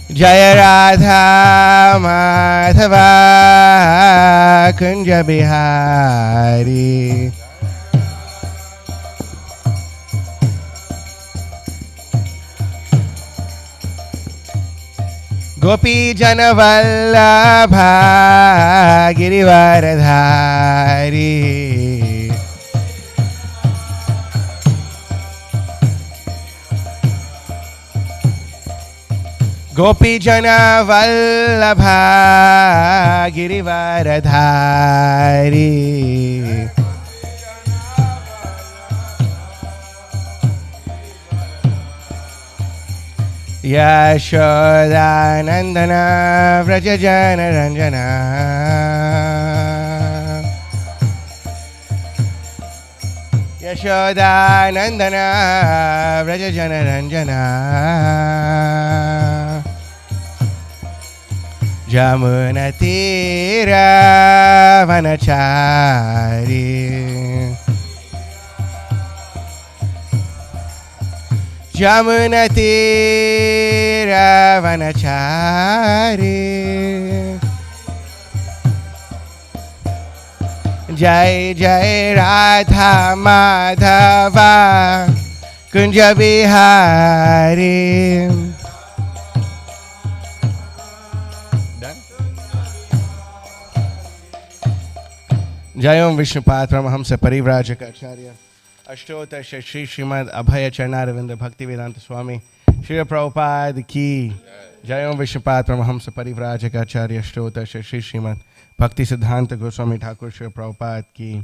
Jaya Radha Madhava Kunja Bihari. Gopi Jana Vallabha Girivaradhari. Gopi Jana Vallabha Girivaradhari. Yashoda Nandana Vrajajana Ranjana. Yashoda Nandana Vrajajana Ranjana. Jamuna Tira Vanachari. Jamuna Tira Vanachari. Jai Jai Radha Madhava Kunja Bihari. Done? Jai Om Vishnupad Paramahamsa Parivrajaka Acharya Ashtota Shri Srimad Abhaya Charnaravinda Bhaktivedanta Swami Shri Prabhupada Ki. Jai Om Vishnupad Paramahamsa Parivrajaka Acharya Ashtota Shri Srimad Bhakti Siddhanta Goswami Thakur Shri Prabhupada Ki.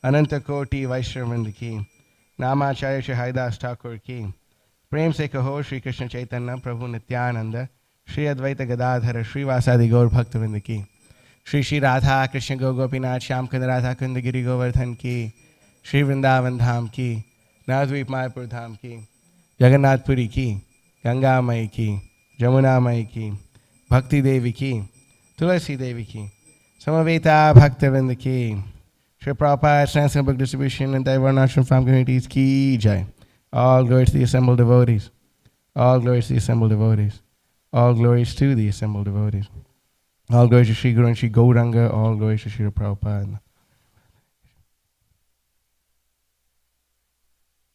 Ananta Koti Vaishnavind Ki. Namacharya Shri Haridas Thakur Ki. Prem Se Kaho Shri Krishna Chaitanya Prabhu Nityananda Shri Advaita Gadadhara Shri Vasadi Gaur Bhaktavind Ki. Shri Shri Radha Krishna Go Gopinath Shyam Kund Radha Kund Giri Govardhan Ki. Shri Vrindavan Dham Ki. Navadvip Mayapur Dham Ki. Jagannath Puri Ki. Ganga Mai Ki. Jamuna Mai Ki. Bhakti Devi Ki. Tulasi Devi Ki. Samaveta Bhaktavind Ki. Shri Prabhupada, Transcendental Book Distribution and Divarnashram Farm Communities Ki Jai. All glories to the assembled devotees. All glories to the assembled devotees. All glories to the assembled devotees. All glories to Shri Guru and Shri Gauranga. All glories to Shri Prabhupada.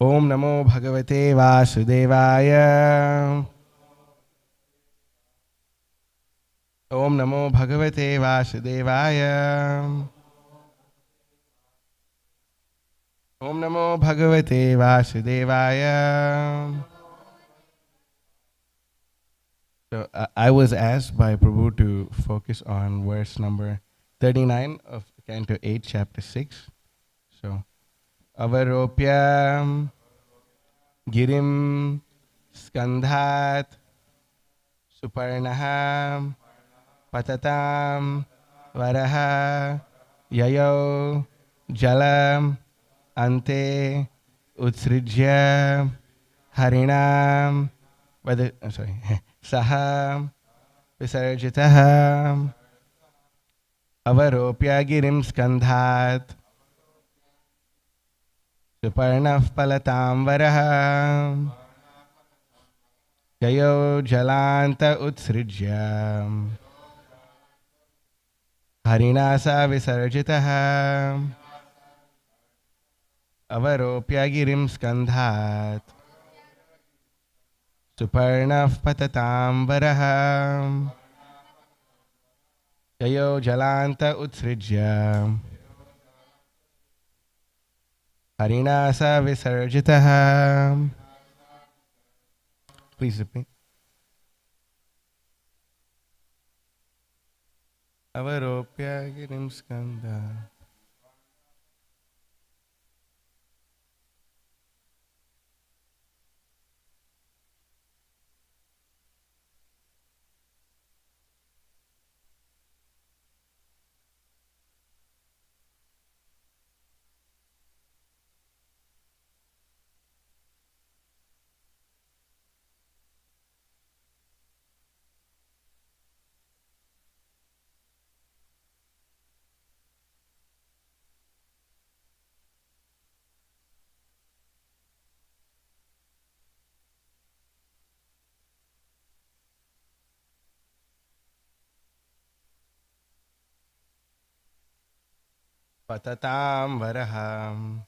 Om Namo Bhagavate Vasudevaya. Om Namo Bhagavate Vasudevaya. Om Namo Bhagavate Vasudevaya. So I was asked by Prabhu to focus on verse number 39 of Canto 8, Chapter 6. So, Avaropya Girim Skandhat Suparnaham Patatam Varaha Yayo Jalam Ante Utsrijya Harinam Saha Visarjitaha Avaropya Girim Skandhat Suparnaf Palatam Varaha Yayo Jalanta Utsrijya Harinasa Visarjitaha Avaropya Girim Skandhat Suparnaf Patatam Varaha Yayo Jalanta Utsrijya Harinasa Visarjitaha. Please repeat. Avaropya Girim Skandhat. patatam varaham.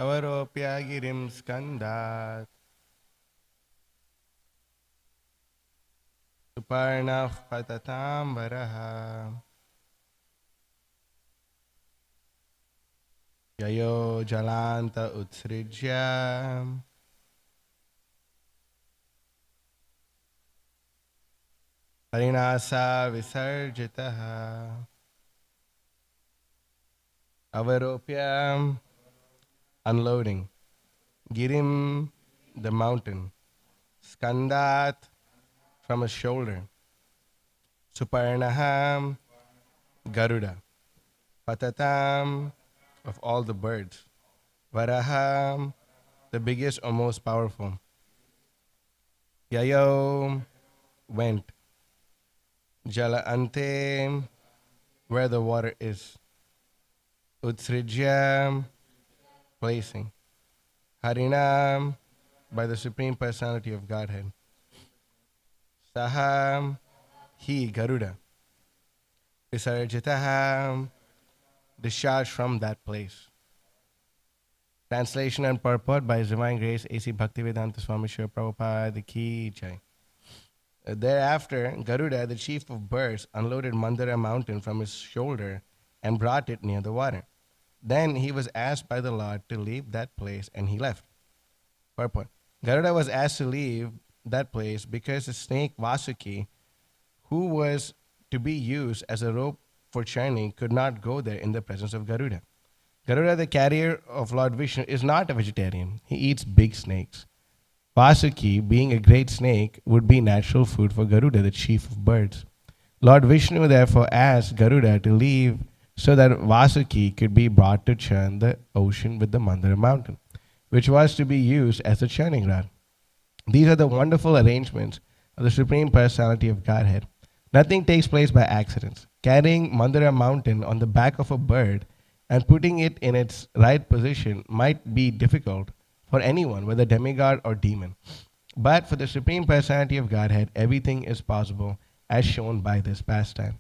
Avaropya girim skandat. Suparnah patatam varaham. Yayo jalanta utsrijya. Harinasa visarjitaha. Avaropya, unloading. Girim, the mountain. Skandat, from his shoulder. Suparnaham, Garuda. Patatam, of all the birds. Varaham, the biggest or most powerful. Yayo, went. Jala ante, where the water is. Utsrijya, placing. Harinam, by the Supreme Personality of Godhead. Saham, he, Garuda. Visarjitaham, discharged from that place. Translation and purport by His Divine Grace A.C. Bhaktivedanta Swami Srila Prabhupada Ki Jai. Thereafter, Garuda, the chief of birds, unloaded Mandara mountain from his shoulder and brought it near the water. Then he was asked by the Lord to leave that place, and he left. Purport. Garuda was asked to leave that place because the snake Vasuki, who was to be used as a rope for churning, could not go there in the presence of Garuda. Garuda, the carrier of Lord Vishnu, is not a vegetarian. He eats big snakes. Vasuki, being a great snake, would be natural food for Garuda, the chief of birds. Lord Vishnu therefore asked Garuda to leave so that Vasuki could be brought to churn the ocean with the Mandara mountain, which was to be used as a churning rod. These are the wonderful arrangements of the Supreme Personality of Godhead. Nothing takes place by accidents. Carrying Mandara mountain on the back of a bird and putting it in its right position might be difficult for anyone, whether demigod or demon. But for the Supreme Personality of Godhead, everything is possible, as shown by this pastime.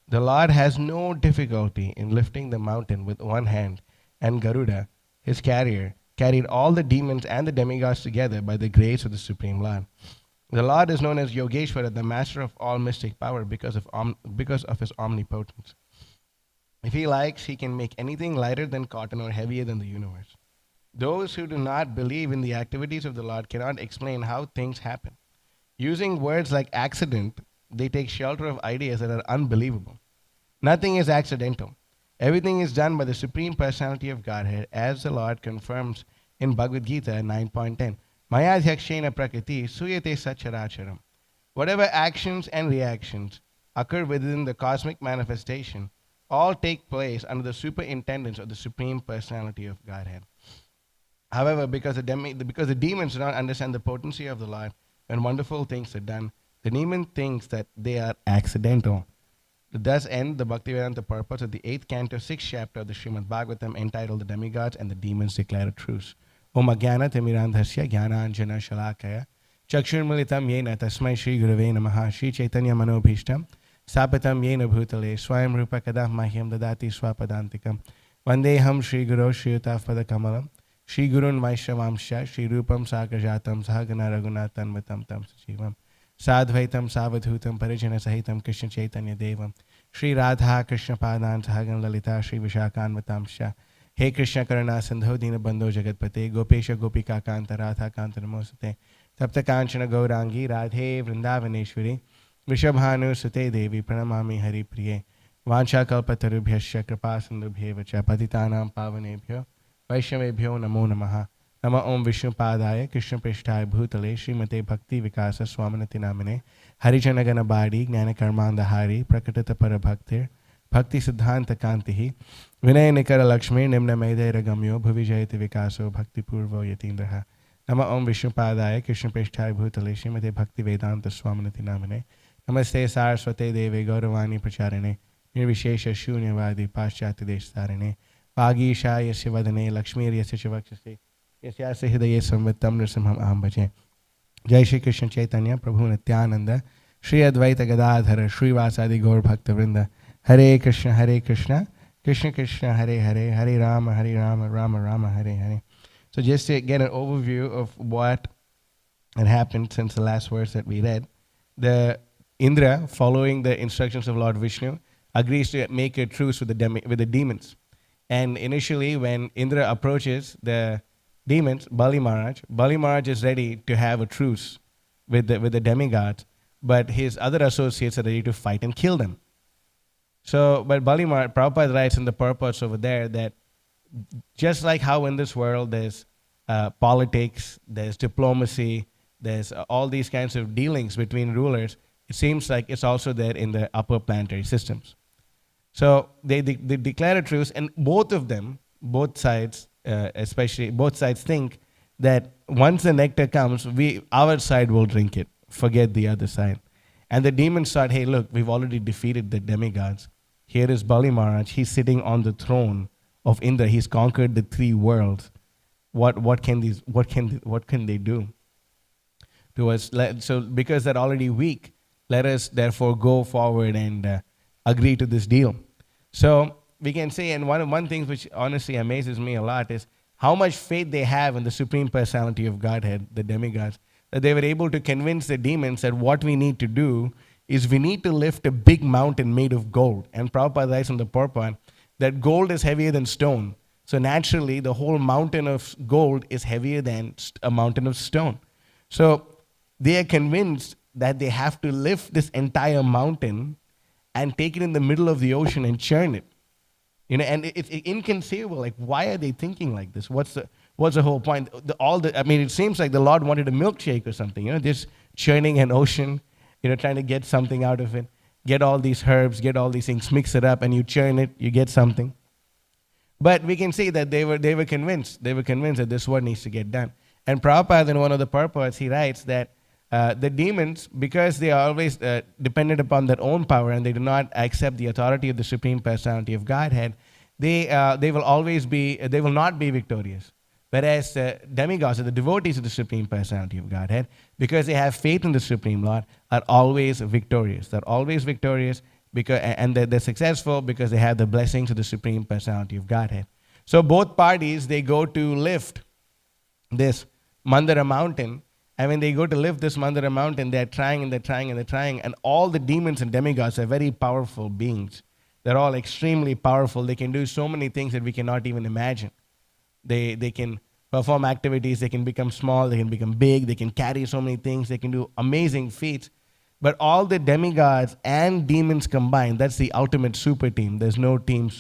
The Lord has no difficulty in lifting the mountain with one hand, and Garuda, his carrier, carried all the demons and the demigods together by the grace of the Supreme Lord. The Lord is known as Yogeshwara, the master of all mystic power, because of his omnipotence. If he likes, he can make anything lighter than cotton or heavier than the universe. Those who do not believe in the activities of the Lord cannot explain how things happen. Using words like accident, they take shelter of ideas that are unbelievable. Nothing is accidental. Everything is done by the Supreme Personality of Godhead, as the Lord confirms in Bhagavad Gita 9.10. Maya dhyakshena prakriti suyate sacharacharam. Whatever actions and reactions occur within the cosmic manifestation all take place under the superintendence of the Supreme Personality of Godhead. However, because the demons do not understand the potency of the Lord, when wonderful things are done, the demon thinks that they are accidental. Thus end the Bhaktivedanta purpose of the 8th canto, 6th chapter of the Srimad Bhagavatam, entitled The Demigods and the Demons Declare a Truce. Om Agyana Timirandhasya Jnana Anjana Shalakaya Chakshurmilitam Yena Tasmai Shri Gurave Namaha Shri Chaitanya Manobhishtam Sapatam Yena Bhutale Swayam Rupa Kadah Mahyam Dadati Swapadantikam Vandeham Shri Guru Shri Utaf Kamalam Shri Gurun Vaishnavamsha Shri Rupam Sakarjatam Sahagana Raghunathan Vatam Tam Sajivam Sadvaitam Savadhutam Parijana Sahitam Krishna Chaitanya Devam Shri Radha Krishna Padan Sahagan Lalita Shri Vishakan Vatamsha He Krishna Karana Sandho Dina Bandho Jagatpate Gopesha Gopika Kanta Radha Kanta Namosate Tapta Kanchana Gaurangi Radhe Vrindavaneshwari Vishabhanu Sute Devi Pranamami Hari Priye Vancha Kalpatarubhyasya Kripa Sindhubhyevacha Patitanam Pavanebhyo Vaishnavebhyo Namo Namaha Nama Om Vishnu Padaya Krishna Prishthaya Bhutale Srimate Bhakti Vikasa Swaminati Namane Harijanagana Badi Gnana Karmanda Hari Prakatita Parabhaktir Bhakti Siddhanta Kantihi Vinay Nikara Lakshmi Nimna Maidai Ragamyo Bhuvijayati Vikaso Bhakti Purvo Yatindraha Nama Om Vishnu Padaya Krishna Prishthaya Bhutale Srimate Bhakti Vedanta Swaminati Namane Namaste Saraswate Deve Gauravani Pracharane Nirvishesha Shunyavadi Paschati Destarane Vagisha yasya vadane Lakshmir yasya chivakshase yasyasya hidaye samvitam nrsimham aham bhaje. Jai Shri Krishna Chaitanya Prabhu Nityananda Shri Advaita Gadadhara Shri Vasadi Gaur Bhakta Vrinda Hare Krishna Krishna Krishna Hare Hare Hare Rama Rama Rama Hare Hare. So just to get an overview of what had happened since the last verse that we read, the Indra, following the instructions of Lord Vishnu, agrees to make a truce with the demons. And initially, when Indra approaches the demons, Bali Maharaj is ready to have a truce with the demigods, but his other associates are ready to fight and kill them. So, but Bali Maharaj, Prabhupada writes in the purpose over there that just like how in this world there's politics, there's diplomacy, there's all these kinds of dealings between rulers, it seems like it's also there in the upper planetary systems. So they declare a truce, and both sides think that once the nectar comes, our side will drink it, forget the other side. And the demons thought, hey, look, we've already defeated the demigods. Here is Bali Maharaj. He's sitting on the throne of Indra. He's conquered the 3 worlds. What can they do to us? So because they're already weak, let us therefore go forward and agree to this deal. So we can say, and one thing which honestly amazes me a lot is how much faith they have in the Supreme Personality of Godhead, the demigods, that they were able to convince the demons that what we need to do is we need to lift a big mountain made of gold. And Prabhupada writes in the purport that gold is heavier than stone. So naturally, the whole mountain of gold is heavier than a mountain of stone. So they are convinced that they have to lift this entire mountain and take it in the middle of the ocean and churn it. And it's inconceivable. Like, why are they thinking like this? What's the whole point? It seems like the Lord wanted a milkshake or something. Just churning an ocean, trying to get something out of it. Get all these herbs, get all these things, mix it up, and you churn it, you get something. But we can see that they were convinced. They were convinced that this one needs to get done. And Prabhupada, in one of the purports, he writes that the demons, because they are always dependent upon their own power and they do not accept the authority of the Supreme Personality of Godhead, they will not be victorious. Whereas the demigods, or the devotees of the Supreme Personality of Godhead, because they have faith in the Supreme Lord, are always victorious. They're always victorious, and they're successful because they have the blessings of the Supreme Personality of Godhead. So both parties, they go to lift this Mandara mountain. And when they go to lift this Mandara mountain, they're trying, and all the demons and demigods are very powerful beings. They're all extremely powerful. They can do so many things that we cannot even imagine. They can perform activities, they can become small, they can become big, they can carry so many things, they can do amazing feats. But all the demigods and demons combined, that's the ultimate super team. There's no team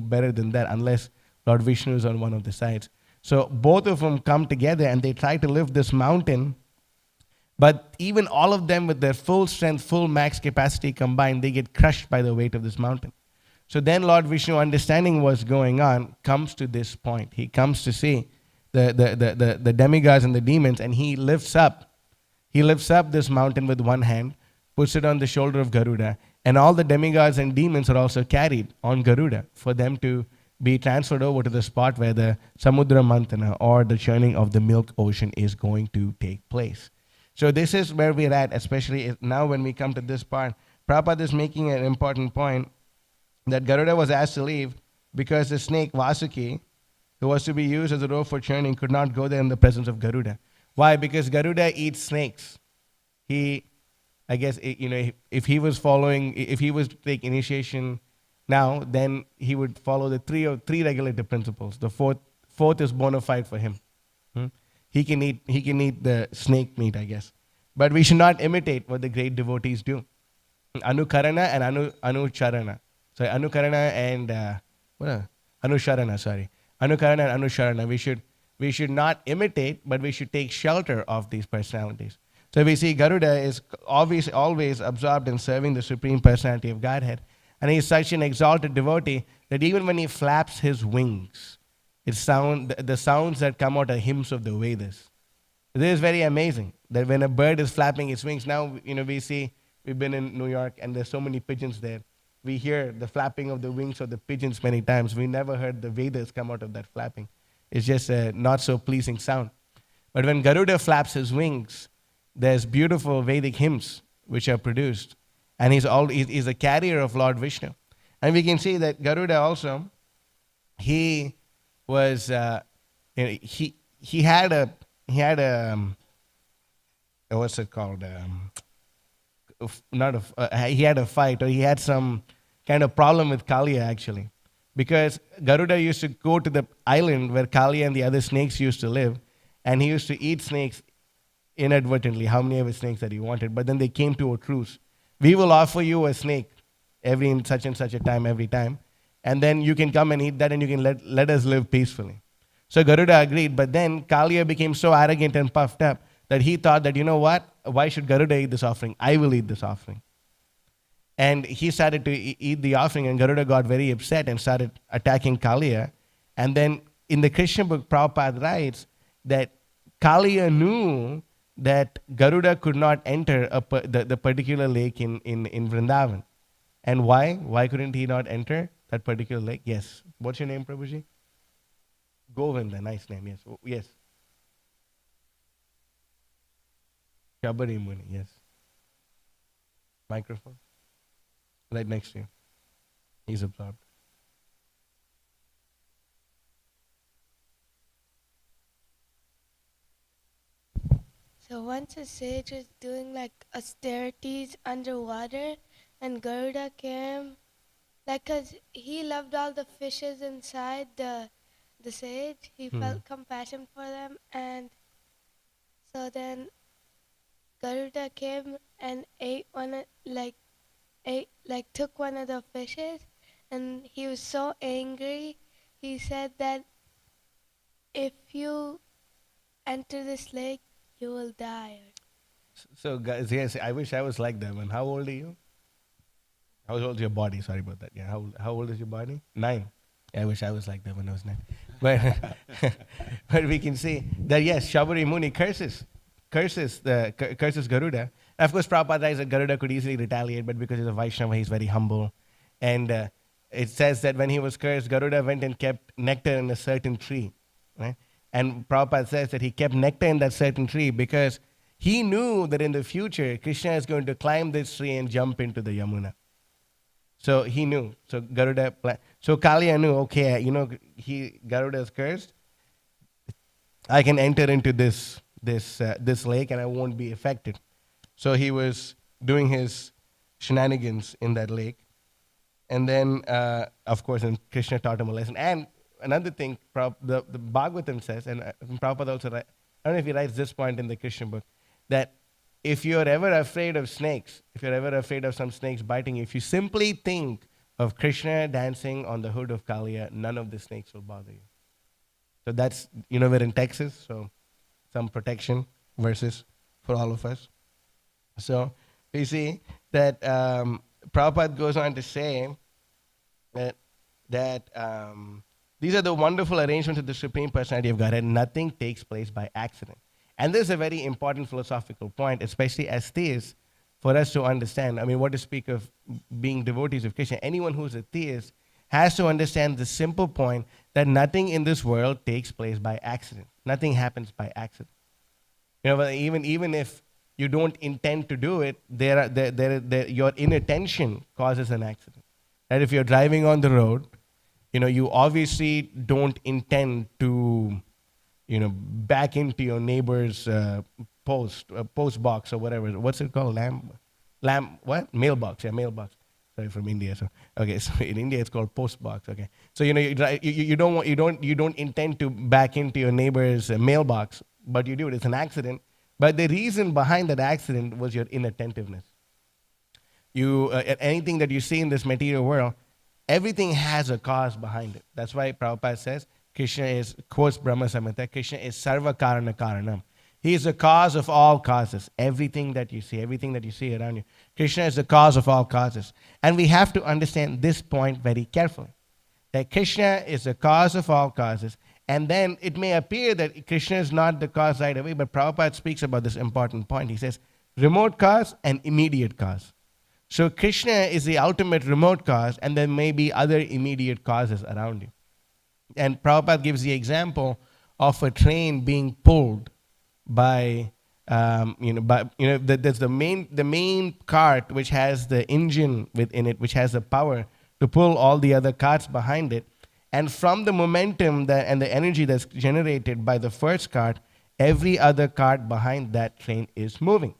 better than that unless Lord Vishnu is on one of the sides. So both of them come together and they try to lift this mountain. But even all of them with their full strength, full max capacity combined, they get crushed by the weight of this mountain. So then Lord Vishnu, understanding what's going on, comes to this point. He comes to see the demigods and the demons, and he lifts up this mountain with one hand, puts it on the shoulder of Garuda, and all the demigods and demons are also carried on Garuda for them to be transferred over to the spot where the Samudra Mantana, or the churning of the milk ocean, is going to take place. So this is where we're at, especially now when we come to this part. Prabhupada is making an important point that Garuda was asked to leave because the snake Vasuki, who was to be used as a rope for churning, could not go there in the presence of Garuda. Why? Because Garuda eats snakes. If he was to take initiation now, then he would follow the three regulative principles. The fourth is bona fide for him. He can eat the snake meat, I guess. But we should not imitate what the great devotees do. Anukarana and Anucharana. Sorry, Anukarana and Anusharana, sorry. Anukarana and Anusharana. We should not imitate, but we should take shelter of these personalities. So we see Garuda is always absorbed in serving the Supreme Personality of Godhead. And he is such an exalted devotee that even when he flaps his wings, the sounds that come out are hymns of the Vedas. This is very amazing, that when a bird is flapping its wings, now we've been in New York and there's so many pigeons there. we hear the flapping of the wings of the pigeons many times. We never heard the Vedas come out of that flapping. It's just a not so pleasing sound. But when Garuda flaps his wings, there's beautiful Vedic hymns which are produced. And he's a carrier of Lord Vishnu. And we can see that Garuda also, he was, he had a, what's it called? He had a fight, or he had some kind of problem with Kaliya actually. Because Garuda used to go to the island where Kaliya and the other snakes used to live, and he used to eat snakes inadvertently, how many of his snakes that he wanted. But then they came to a truce. We will offer you a snake in such and such a time, every time, and then you can come and eat that, and you can let us live peacefully. So Garuda agreed, but then Kaliya became so arrogant and puffed up that he thought that, you know what, why should Garuda eat this offering? I will eat this offering. And he started to eat the offering, and Garuda got very upset and started attacking Kaliya. And then in the Krishna book, Prabhupada writes that Kaliya knew that Garuda could not enter the particular lake in Vrindavan. And why? Why couldn't he not enter that particular lake? Yes. What's your name, Prabhuji? Govinda, nice name, yes. Oh, yes. Shabari Muni, yes. Microphone. Right next to you. He's absorbed. So once a sage was doing like austerities underwater, and Garuda came, like, cause he loved all the fishes inside the sage. He felt compassion for them, and so then Garuda came and took one of the fishes, and he was so angry. He said that if you enter this lake, you will die. So guys, yes, I wish I was like them. And how old are you? How old is your body? Sorry about that. Yeah, how old is your body? 9. Yeah, I wish I was like that when I was 9. But but we can see that yes, Shabari Muni curses Garuda. Of course, Prabhupada writes that Garuda could easily retaliate, but because he's a Vaishnava, he's very humble. And it says that when he was cursed, Garuda went and kept nectar in a certain tree. Right? And Prabhupada says that he kept nectar in that certain tree because he knew that in the future, Krishna is going to climb this tree and jump into the Yamuna. So he knew. So Kaliya knew, okay, Garuda is cursed. I can enter into this lake and I won't be affected. So he was doing his shenanigans in that lake. And then, of course, and Krishna taught him a lesson. And another thing, the Bhagavatam says, and Prabhupada also writes, I don't know if he writes this point in the Krishna book, that if you're ever afraid of snakes, if you're ever afraid of some snakes biting you, if you simply think of Krishna dancing on the hood of Kaliya, none of the snakes will bother you. So that's, we're in Texas, so some protection verses for all of us. So you see that Prabhupada goes on to say that these are the wonderful arrangements of the Supreme Personality of Godhead. Nothing takes place by accident. And this is a very important philosophical point, especially as theists, for us to understand. I mean, what to speak of being devotees of Krishna. Anyone who's a theist has to understand the simple point that nothing in this world takes place by accident. Nothing happens by accident. Even if you don't intend to do it, your inattention causes an accident. And if you're driving on the road, you obviously don't intend to, back into your neighbor's post box or whatever. What's it called? Mailbox. Yeah, mailbox. Sorry, from India. So okay, so in India it's called post box. Okay, so you don't intend to back into your neighbor's mailbox, but you do it. It's an accident. But the reason behind that accident was your inattentiveness. Anything that you see in this material world, everything has a cause behind it. That's why Prabhupada says Krishna is, quotes Brahma Samhita, Krishna is Sarva Karana Karanam. He is the cause of all causes. Everything that you see around you. Krishna is the cause of all causes. And we have to understand this point very carefully. That Krishna is the cause of all causes. And then it may appear that Krishna is not the cause right away, but Prabhupada speaks about this important point. He says, remote cause and immediate cause. So Krishna is the ultimate remote cause, and there may be other immediate causes around you. And Prabhupada gives the example of a train being pulled by, there's the main cart which has the engine within it, which has the power to pull all the other carts behind it. And from the momentum and the energy that's generated by the first cart, every other cart behind that train is moving.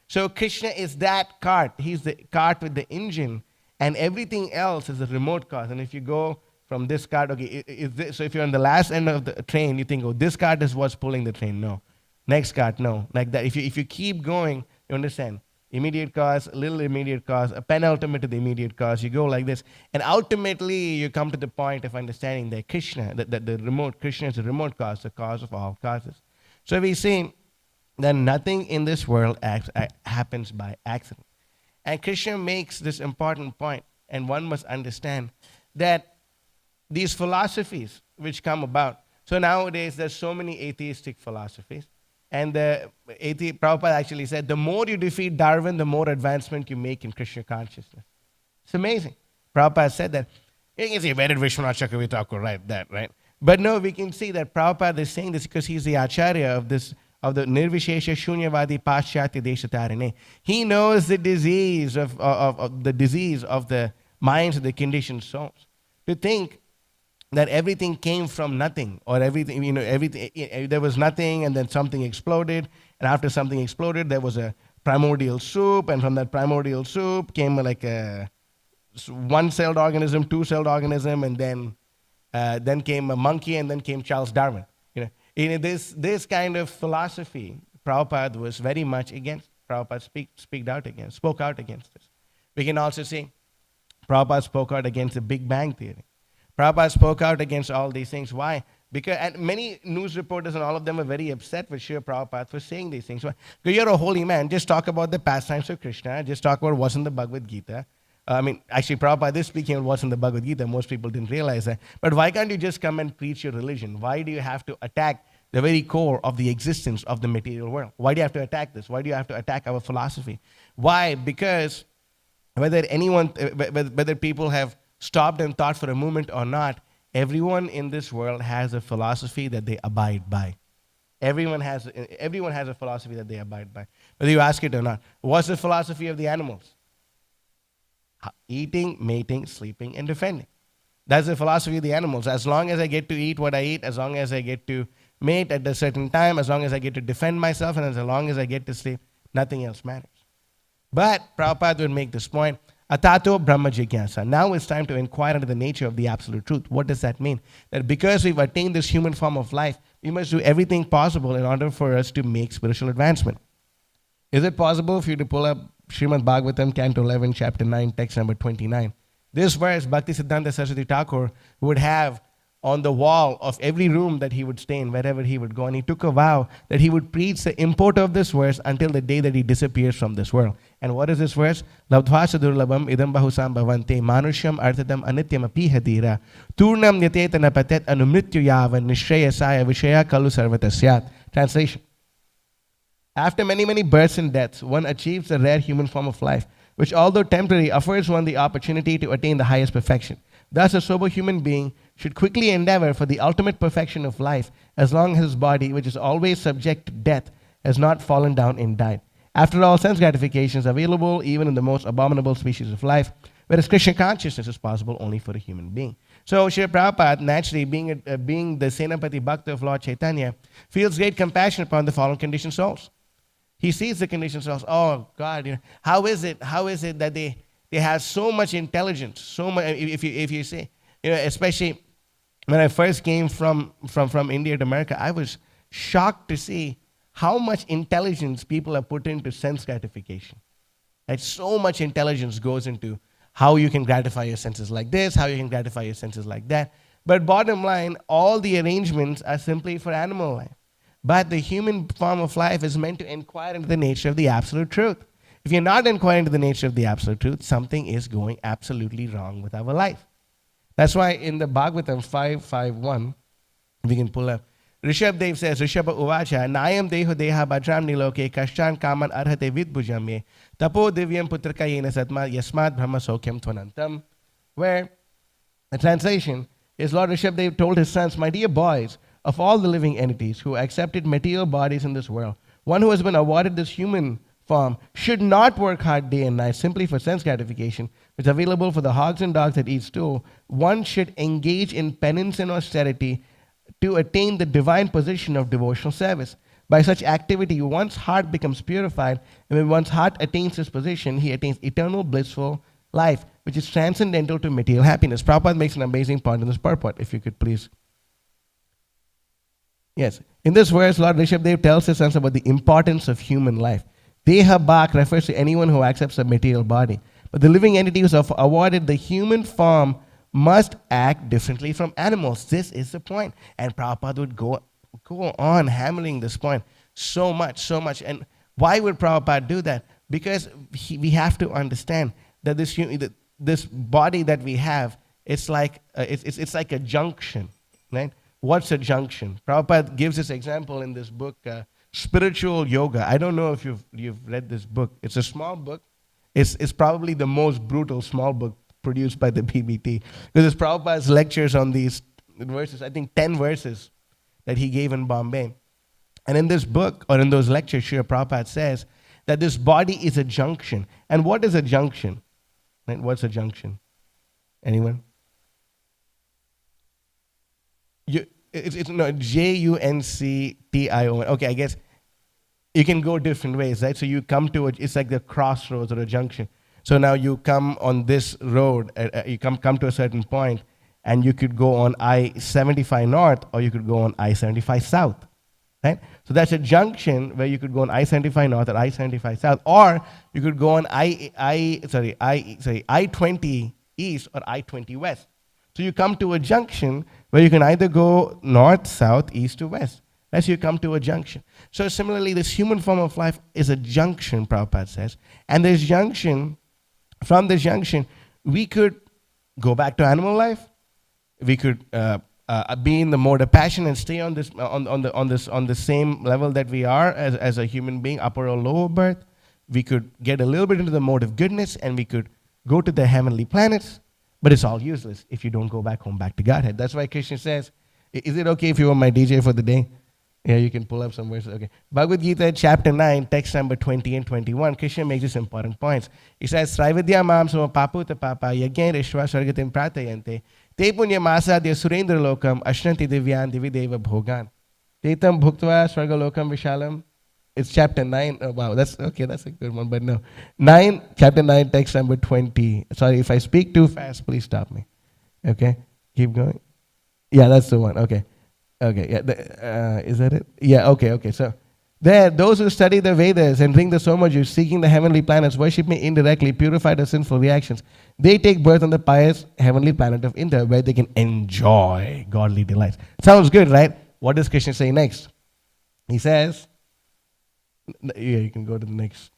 So Krishna is that cart. He's the cart with the engine, and everything else is a remote cause. And if you go from this cart, okay, so if you're on the last end of the train, you think, oh, this cart is what's pulling the train. No. Next cart, no. Like that. If you keep going, you understand. Immediate cause, little immediate cause, a penultimate to the immediate cause. You go like this. And ultimately, you come to the point of understanding that Krishna, that the remote, Krishna is the remote cause, the cause of all causes. So we see that nothing in this world happens by accident. And Krishna makes this important point, and one must understand that these philosophies which come about, so nowadays there's so many atheistic philosophies, and Prabhupada actually said, the more you defeat Darwin, the more advancement you make in Krishna consciousness. It's amazing. Prabhupada said that. You can say, where did Vishwanath Chakravarti Thakur write that, right? But no, we can see that Prabhupada is saying this because he's the acharya of the Nirvishesha Shunyavadi Paschatya Deshatarine. He knows the disease of the minds of the conditioned souls. To think that everything came from nothing, or everything, there was nothing and then something exploded, and after something exploded, there was a primordial soup, and from that primordial soup came like a one-celled organism, two-celled organism, and then came a monkey, and then came Charles Darwin. This kind of philosophy, Prabhupada was very much against. Prabhupada spoke out against this. We can also see Prabhupada spoke out against the Big Bang Theory. Prabhupada spoke out against all these things. Why? Because and many news reporters and all of them are very upset with Srila Prabhupada for saying these things. Why? Because you're a holy man. Just talk about the pastimes of Krishna. Just talk about what's in the Bhagavad Gita. Actually, Prabhupada is speaking of what's in the Bhagavad Gita. Most people didn't realize that. But why can't you just come and preach your religion? Why do you have to attack the very core of the existence of the material world? Why do you have to attack this? Why do you have to attack our philosophy? Why? Because whether people have stopped and thought for a moment or not, everyone in this world has a philosophy that they abide by. Everyone has a philosophy that they abide by, whether you ask it or not. What's the philosophy of the animals? Eating, mating, sleeping, and defending. That's the philosophy of the animals. As long as I get to eat what I eat, as long as I get to mate at a certain time, as long as I get to defend myself, and as long as I get to sleep, nothing else matters. But Prabhupada would make this point, Atato Brahma Jigyasa. Now it's time to inquire into the nature of the absolute truth. What does that mean? That because we've attained this human form of life, we must do everything possible in order for us to make spiritual advancement. Is it possible for you to pull up Srimad Bhagavatam, Canto 11, Chapter 9, text number 29? This verse, Bhakti Siddhanta Saraswati Thakur would have on the wall of every room that he would stay in, wherever he would go. And he took a vow that he would preach the import of this verse until the day that he disappears from this world. And what is this verse? Labdhva sadurlabham idam bahusam bhavante manusham arthadam anityam apihadira turnam yatetana patet anumrityu yavan nishrayasaya vishaya kalu sarvatasyat. Translation. After many, many births and deaths, one achieves the rare human form of life, which although temporary, affords one the opportunity to attain the highest perfection. Thus, a sober human being should quickly endeavor for the ultimate perfection of life, as long as his body, which is always subject to death, has not fallen down and died. After all, sense gratification is available even in the most abominable species of life, whereas Krishna consciousness is possible only for a human being. So, Srila Prabhupada, naturally, being the Senapati Bhakta of Lord Chaitanya, feels great compassion upon the fallen conditioned souls. He sees the conditioned souls. Oh God, how is it that they have so much intelligence, so much? If you say, especially when I first came from India to America, I was shocked to see how much intelligence people have put into sense gratification. Like so much intelligence goes into how you can gratify your senses like this, how you can gratify your senses like that. But bottom line, all the arrangements are simply for animal life. But the human form of life is meant to inquire into the nature of the absolute truth. If you're not inquiring into the nature of the absolute truth, something is going absolutely wrong with our life. That's why in the Bhagavatam 5.5.1, we can pull up, Rishabdev says, Rishabha Uvacha, Nayam Deho Deha Bajram Niloke, Kashchan Kaman Arhate Vidbhujamye, Tapo Divyam Putraka Yena Satma, Yasmat Brahma Sokyam Tvanantam. Where the translation is Lord Rishabdev told his sons, my dear boys, of all the living entities who accepted material bodies in this world, one who has been awarded this human form should not work hard day and night simply for sense gratification, which is available for the hogs and dogs that eat stool. One should engage in penance and austerity to attain the divine position of devotional service. By such activity, one's heart becomes purified, and when one's heart attains this position, he attains eternal blissful life, which is transcendental to material happiness. Prabhupada makes an amazing point in this purport, if you could please. Yes, in this verse, Lord Rishabdev tells his sons about the importance of human life. Deha Bhak refers to anyone who accepts a material body. But the living entities of awarded the human form must act differently from animals. This is the point. And Prabhupada would go on hammering this point so much. And why would Prabhupada do that? Because we have to understand that this body that we have, it's like a junction, right? What's a junction? Prabhupada gives this example in this book, Spiritual Yoga. I don't know if you've read this book. It's a small book. It's probably the most brutal small book produced by the BBT. Because it's Prabhupada's lectures on these verses, I think 10 verses that he gave in Bombay. And in this book, or in those lectures, Srila Prabhupada says that this body is a junction. And what is a junction? Right? What's a junction? Anyone? It's no, Junction. Okay, I guess you can go different ways, right? So you come to it's like the crossroads or a junction. So now you come on this road, you come to a certain point, and you could go on I-75 North, or you could go on I-75 South, right? So that's a junction where you could go on I-75 North or I-75 South, or you could go on I-20 East or I-20 West. So you come to a junction where you can either go north, south, east, or west. As you come to a junction. So similarly, this human form of life is a junction, Prabhupada says. And this junction, from this junction, we could go back to animal life. We could be in the mode of passion and stay on the same level that we are as a human being, upper or lower birth. We could get a little bit into the mode of goodness, and we could go to the heavenly planets. But it's all useless if you don't go back home, back to Godhead. That's why Krishna says, is it okay if you are my DJ for the day? Yeah, you can pull up some verses. Okay. Bhagavad Gita, chapter 9, text number 20 and 21. Krishna makes these important points. He says, Srividya mam sama paputa papa yagyan rishwa sargatim pratayante te punya masadya surendra lokam ashranti divyan divideva bhogan tetam bhuktva swargalokam vishalam. It's chapter 9. Oh, wow, that's a good one, but no. Chapter 9, text number 20. Sorry, if I speak too fast, please stop me. Okay, keep going. Yeah, that's the one. Okay, yeah. Is that it? Yeah, okay. So, there, those who study the Vedas and drink the Soma juice, seeking the heavenly planets, worship me indirectly, purify the sinful reactions. They take birth on the pious heavenly planet of Indra, where they can enjoy godly delights. Sounds good, right? What does Krishna say next? He says, yeah, you can go to the next.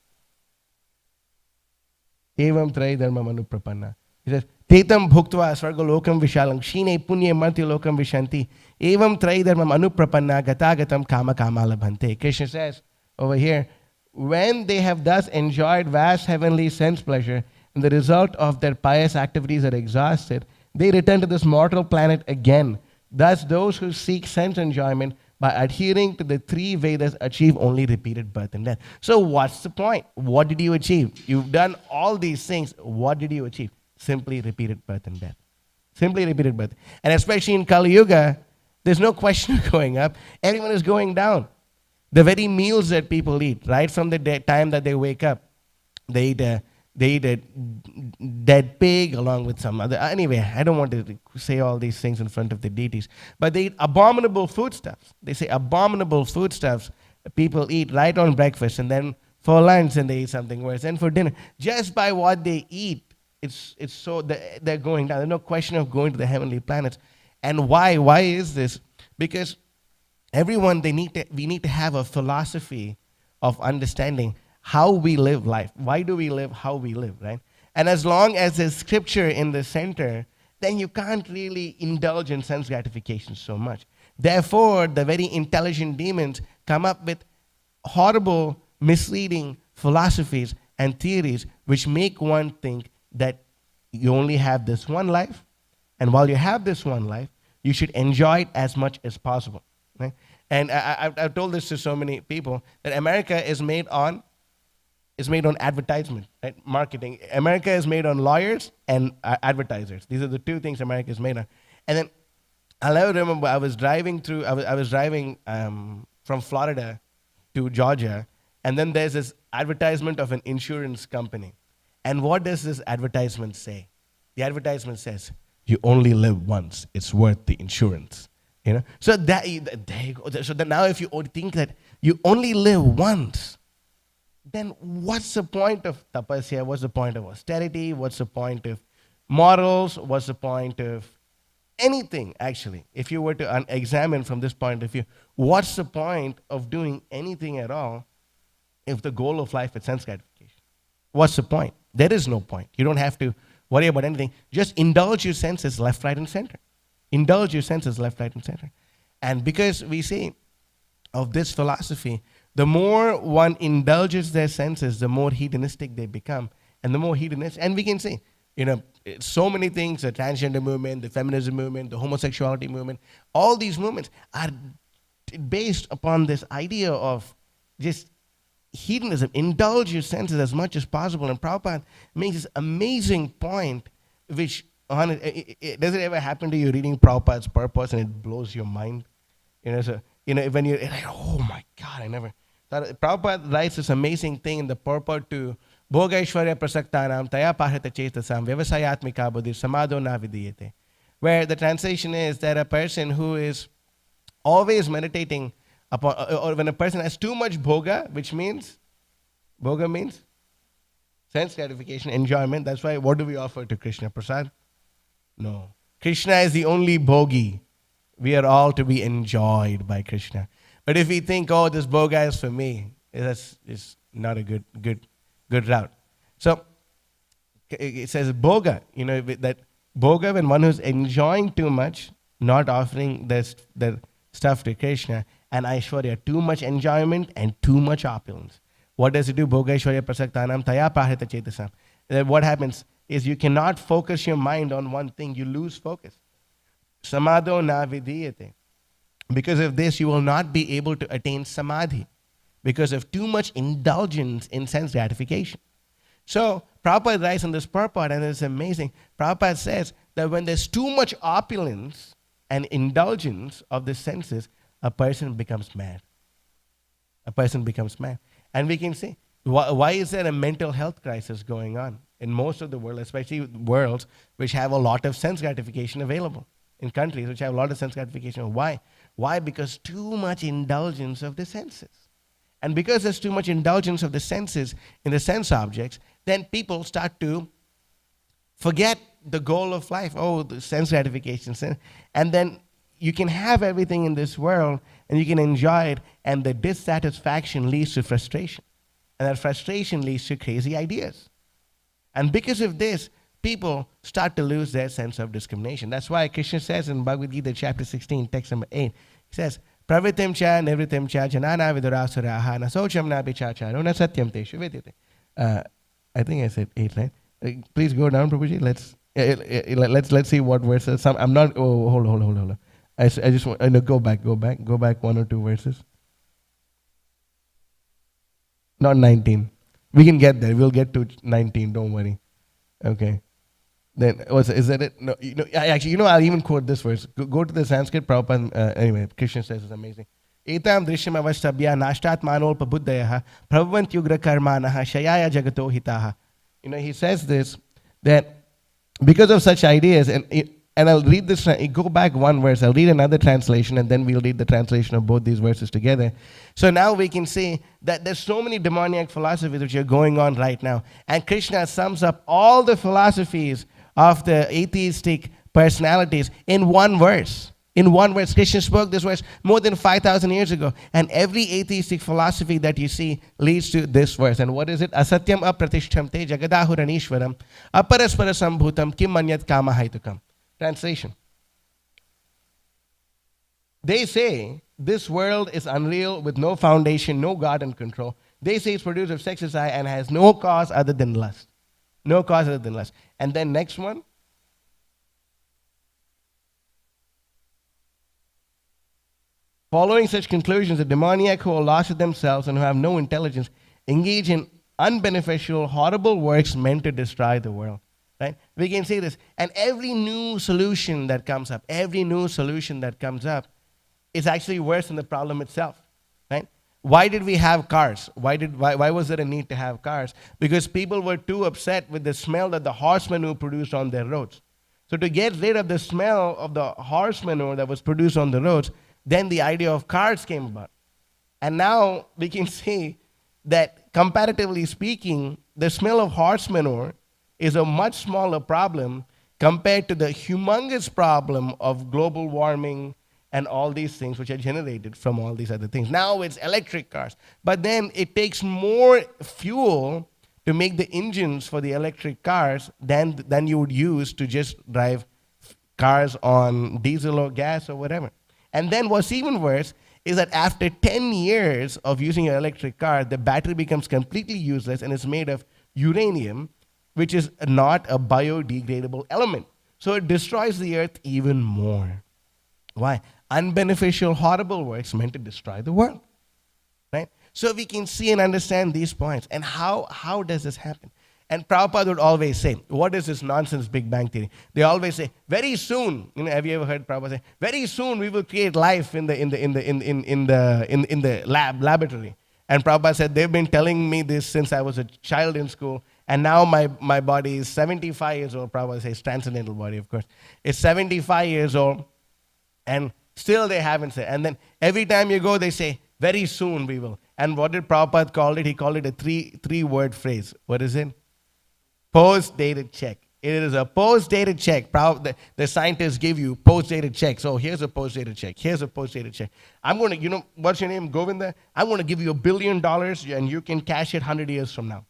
Evam trai dharma manuprapanna. He says, Tetam bhuktva svargalokam vishalam shine punye marti lokam vishanti evam trai dharma manuprapanna gatagatam kama kama labhante. Krishna says over here, when they have thus enjoyed vast heavenly sense pleasure and the result of their pious activities are exhausted, they return to this mortal planet again. Thus, those who seek sense enjoyment by adhering to the three Vedas achieve only repeated birth and death. So what's the point? What did you achieve? You've done all these things. What did you achieve? Simply repeated birth and death. Simply repeated birth. And especially in Kali Yuga, there's no question of going up. Everyone is going down. The very meals that people eat, right from the time that they wake up, they eat a dead pig along with some other. Anyway, I don't want to say all these things in front of the deities. But they eat abominable foodstuffs. They say abominable foodstuffs people eat right on breakfast, and then for lunch and they eat something worse. And for dinner, just by what they eat, it's so they're going down. There's no question of going to the heavenly planets. And why? Why is this? Because everyone, we need to have a philosophy of understanding how we live life. Why do we live how we live, right? And as long as there's scripture in the center, then you can't really indulge in sense gratification so much. Therefore, the very intelligent demons come up with horrible, misleading philosophies and theories which make one think that you only have this one life, and while you have this one life, you should enjoy it as much as possible. Right? And I've told this to so many people that America is made on advertisement, right? Marketing. America is made on lawyers and advertisers. These are the two things America is made on. And then I'll never remember. I was driving from Florida to Georgia, and then there's this advertisement of an insurance company. And what does this advertisement say? The advertisement says, "You only live once. It's worth the insurance." You know. So there you go. So that now, if you think that you only live once, then what's the point of tapasya? What's the point of austerity? What's the point of morals? What's the point of anything, actually? If you were to examine from this point of view, what's the point of doing anything at all if the goal of life is sense gratification? What's the point? There is no point. You don't have to worry about anything. Just indulge your senses left, right, and center. Indulge your senses left, right, and center. And because we see of this philosophy, the more one indulges their senses, the more hedonistic they become. And the more hedonistic, and we can see, so many things, the transgender movement, the feminism movement, the homosexuality movement, all these movements are based upon this idea of just hedonism. Indulge your senses as much as possible. And Prabhupada makes this amazing point, which, does it ever happen to you reading Prabhupada's purpose and it blows your mind? When you're like, oh my God, I never thought. Prabhupada writes this amazing thing in the purport to Bhogaishwarya Prasaktanam Taya Pahita Chetasam Vyavasayatmika Buddhi Samado Na Vidiyate, where the translation is that a person who is always meditating upon, or when a person has too much bhoga, which means, bhoga means sense gratification, enjoyment. That's why, what do we offer to Krishna? Prasad? No. Krishna is the only bhogi. We are all to be enjoyed by Krishna. But if we think, oh, this bhoga is for me, that's not a good route. So it says bhoga, that bhoga, when one who's enjoying too much, not offering the stuff to Krishna, and Aishwarya, too much enjoyment and too much opulence. What does it do? Bhoga Aishwarya Prasaktanam Taya Pahita Chetasam. What happens is you cannot focus your mind on one thing. You lose focus. Samadho na vidiyate. Because of this, you will not be able to attain samadhi because of too much indulgence in sense gratification. So, Prabhupada writes in this purport, and it's amazing. Prabhupada says that when there's too much opulence and indulgence of the senses, a person becomes mad. A person becomes mad. And we can see, why is there a mental health crisis going on in most of the world, especially worlds which have a lot of sense gratification available, in countries which have a lot of sense gratification? Why? Why? Because too much indulgence of the senses. And because there's too much indulgence of the senses in the sense objects, then people start to forget the goal of life. Oh, the sense gratification. And then you can have everything in this world and you can enjoy it, and the dissatisfaction leads to frustration. And that frustration leads to crazy ideas. And because of this, people start to lose their sense of discrimination. That's why Krishna says in Bhagavad Gita chapter 16, text number 8, he says, Pravritim cha nivritim cha janana vidurasuraha nasocham nabichacharo na satyam teshu vidyate. I think I said 8, right? Please go down, Prabhuji. Let's see what verses. I'm not. Oh, hold on. I just want. No, go back 1 or 2 verses. Not 19. We can get there. We'll get to 19. Don't worry. Okay. Then is that it? No. Actually, I'll even quote this verse. Go to the Sanskrit. Prabhupada. Anyway, Krishna says it's amazing. Etam drishyam avashtabhya nashtat manolpa buddhayaha prabhavant yugra karmanaha shayaya jagato hitaha. He says this, that because of such ideas, and I'll read this, go back 1 verse, I'll read another translation, and then we'll read the translation of both these verses together. So now we can see that there's so many demoniac philosophies which are going on right now. And Krishna sums up all the philosophies of the atheistic personalities in 1 verse. In 1 verse, Krishna spoke this verse more than 5,000 years ago. And every atheistic philosophy that you see leads to this verse. And what is it? Asatyam apratishtamte jagadahuranishwaram aparaspara sambhutam kim manyat kama haitukam. Translation. They say this world is unreal with no foundation, no God in control. They say it's produced of sex desire and has no cause other than lust. No cause other than lust. And then next one. Following such conclusions, the demoniac who are lost in themselves and who have no intelligence engage in unbeneficial, horrible works meant to destroy the world. Right? We can say this. And every new solution that comes up, is actually worse than the problem itself. Right? Why did we have cars? Why was there a need to have cars? Because people were too upset with the smell that the horse manure produced on their roads. So to get rid of the smell of the horse manure that was produced on the roads, then the idea of cars came about. And now we can see that comparatively speaking, the smell of horse manure is a much smaller problem compared to the humongous problem of global warming and all these things which are generated from all these other things. Now it's electric cars. But then it takes more fuel to make the engines for the electric cars than you would use to just drive cars on diesel or gas or whatever. And then what's even worse is that after 10 years of using an electric car, the battery becomes completely useless and is made of uranium, which is not a biodegradable element. So it destroys the earth even more. Why? Unbeneficial, horrible works meant to destroy the world. Right? So we can see and understand these points. And how does this happen? And Prabhupada would always say, what is this nonsense Big Bang Theory? They always say, very soon, have you ever heard Prabhupada say, very soon we will create life in the laboratory. And Prabhupada said, they've been telling me this since I was a child in school, and now my body is 75 years old. Prabhupada says transcendental body, of course. It's 75 years old, and still they haven't said. And then every time you go, they say, very soon we will. And what did Prabhupada call it? He called it a three-word phrase. What is it? Post-dated check. It is a post-dated check. The scientists give you post-dated checks. So here's a post-dated check. Here's a post-dated check. I'm going to, what's your name, Govinda? I'm going to give you $1 billion and you can cash it 100 years from now.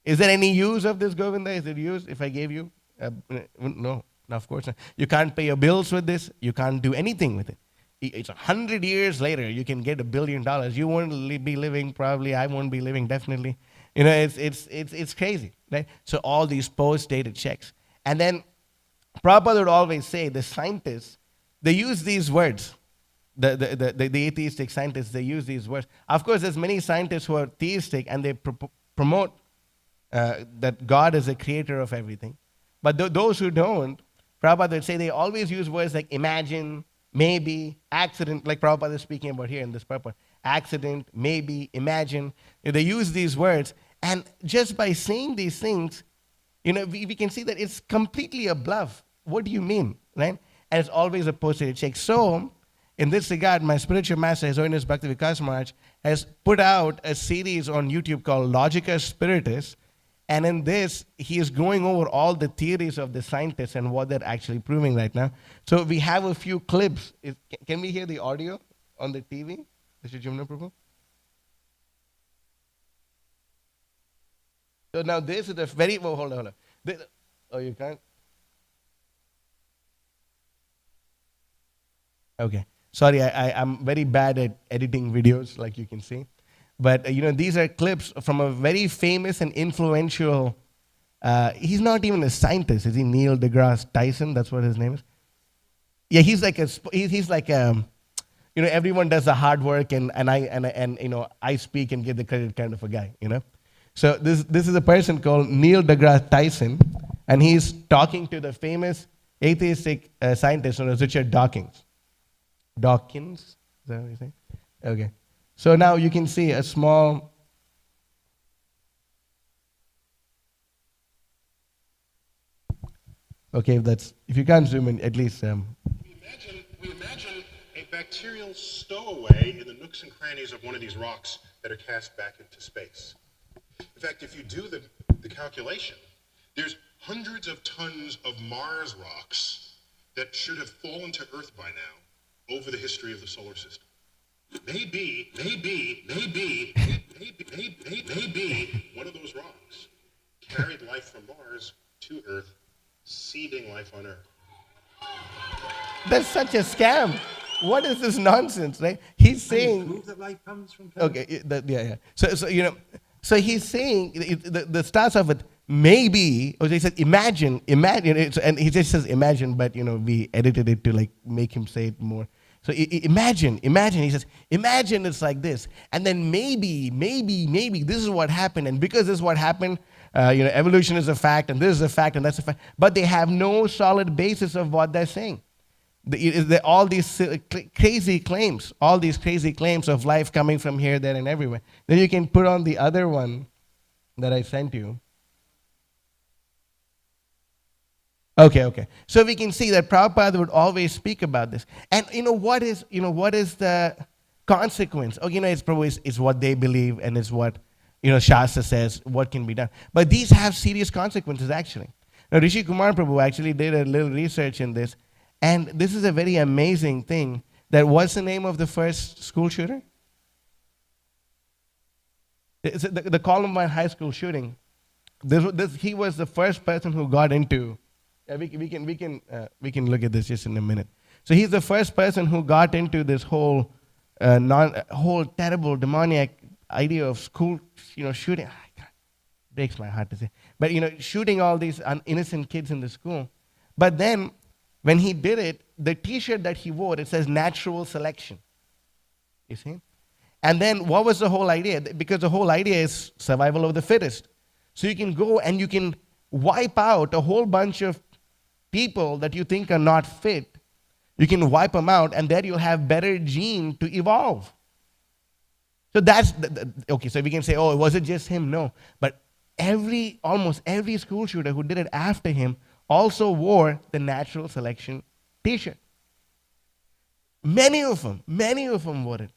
Is there any use of this, Govinda? Is it used if I gave you? No, of course not. You can't pay your bills with this. You can't do anything with it. It's 100 years later, you can get $1 billion. You won't be living, probably. I won't be living, definitely. It's crazy, right? So all these post-dated checks. And then Prabhupada would always say the scientists, they use these words. The atheistic scientists, they use these words. Of course, there's many scientists who are theistic and they promote that God is the creator of everything. But those who don't, Prabhupada would say they always use words like imagine, maybe, accident, like Prabhupada is speaking about here in this purport. Accident, maybe, imagine. They use these words. And just by saying these things, we can see that it's completely a bluff. What do you mean, right? And it's always a postage check. So, in this regard, my spiritual master, His Holiness Bhakti Vikas Maharaj, has put out a series on YouTube called Logica Spiritus. And in this, he is going over all the theories of the scientists and what they're actually proving right now. So we have a few clips. Can we hear the audio on the TV? Mr. Jumna Prabhu? So now this is a very, hold on. You can't? Okay. Sorry, I'm very bad at editing videos, like you can see. But, these are clips from a very famous and influential, he's not even a scientist, is he? Neil deGrasse Tyson, that's what his name is? Yeah, he's like everyone does the hard work and I speak and give the credit kind of a guy, So this is a person called Neil deGrasse Tyson, and he's talking to the famous atheistic scientist known as Richard Dawkins. Dawkins? Is that what you say? Okay. So now you can see a small... Okay, if you can't zoom in, at least... We imagine a bacterial stowaway in the nooks and crannies of one of these rocks that are cast back into space. In fact, if you do the calculation, there's hundreds of tons of Mars rocks that should have fallen to Earth by now over the history of the solar system. Maybe one of those rocks carried life from Mars to Earth, seeding life on Earth. That's such a scam. What is this nonsense, right? He's Can you saying, prove that life comes from chaos? okay, yeah. So he's saying, the starts off with maybe, or he said, imagine, and he just says imagine, but, we edited it to like make him say it more. So imagine, he says, imagine it's like this. And then maybe, this is what happened. And because this is what happened, evolution is a fact, and this is a fact, and that's a fact. But they have no solid basis of what they're saying. All these crazy claims, of life coming from here, there, and everywhere. Then you can put on the other one that I sent you. Okay. So we can see that Prabhupada would always speak about this. And what is the consequence? It's what they believe, and it's what Shastra says what can be done. But these have serious consequences actually. Now Rishi Kumar Prabhu actually did a little research in this, and this is a very amazing thing. That what's the name of the first school shooter? It's the Columbine High School shooting. He was the first person who got into. We can look at this just in a minute. So he's the first person who got into this whole terrible demoniac idea of school, shooting. Breaks my heart to say, but shooting all these innocent kids in the school. But then, when he did it, the T-shirt that he wore, it says natural selection. You see? And then what was the whole idea? Because the whole idea is survival of the fittest. So you can go and you can wipe out a whole bunch of people that you think are not fit. You can wipe them out, and there you'll have better gene to evolve. So that's, okay, so we can say, oh, was it just him? No. But almost every school shooter who did it after him also wore the natural selection T-shirt. Many of them wore it.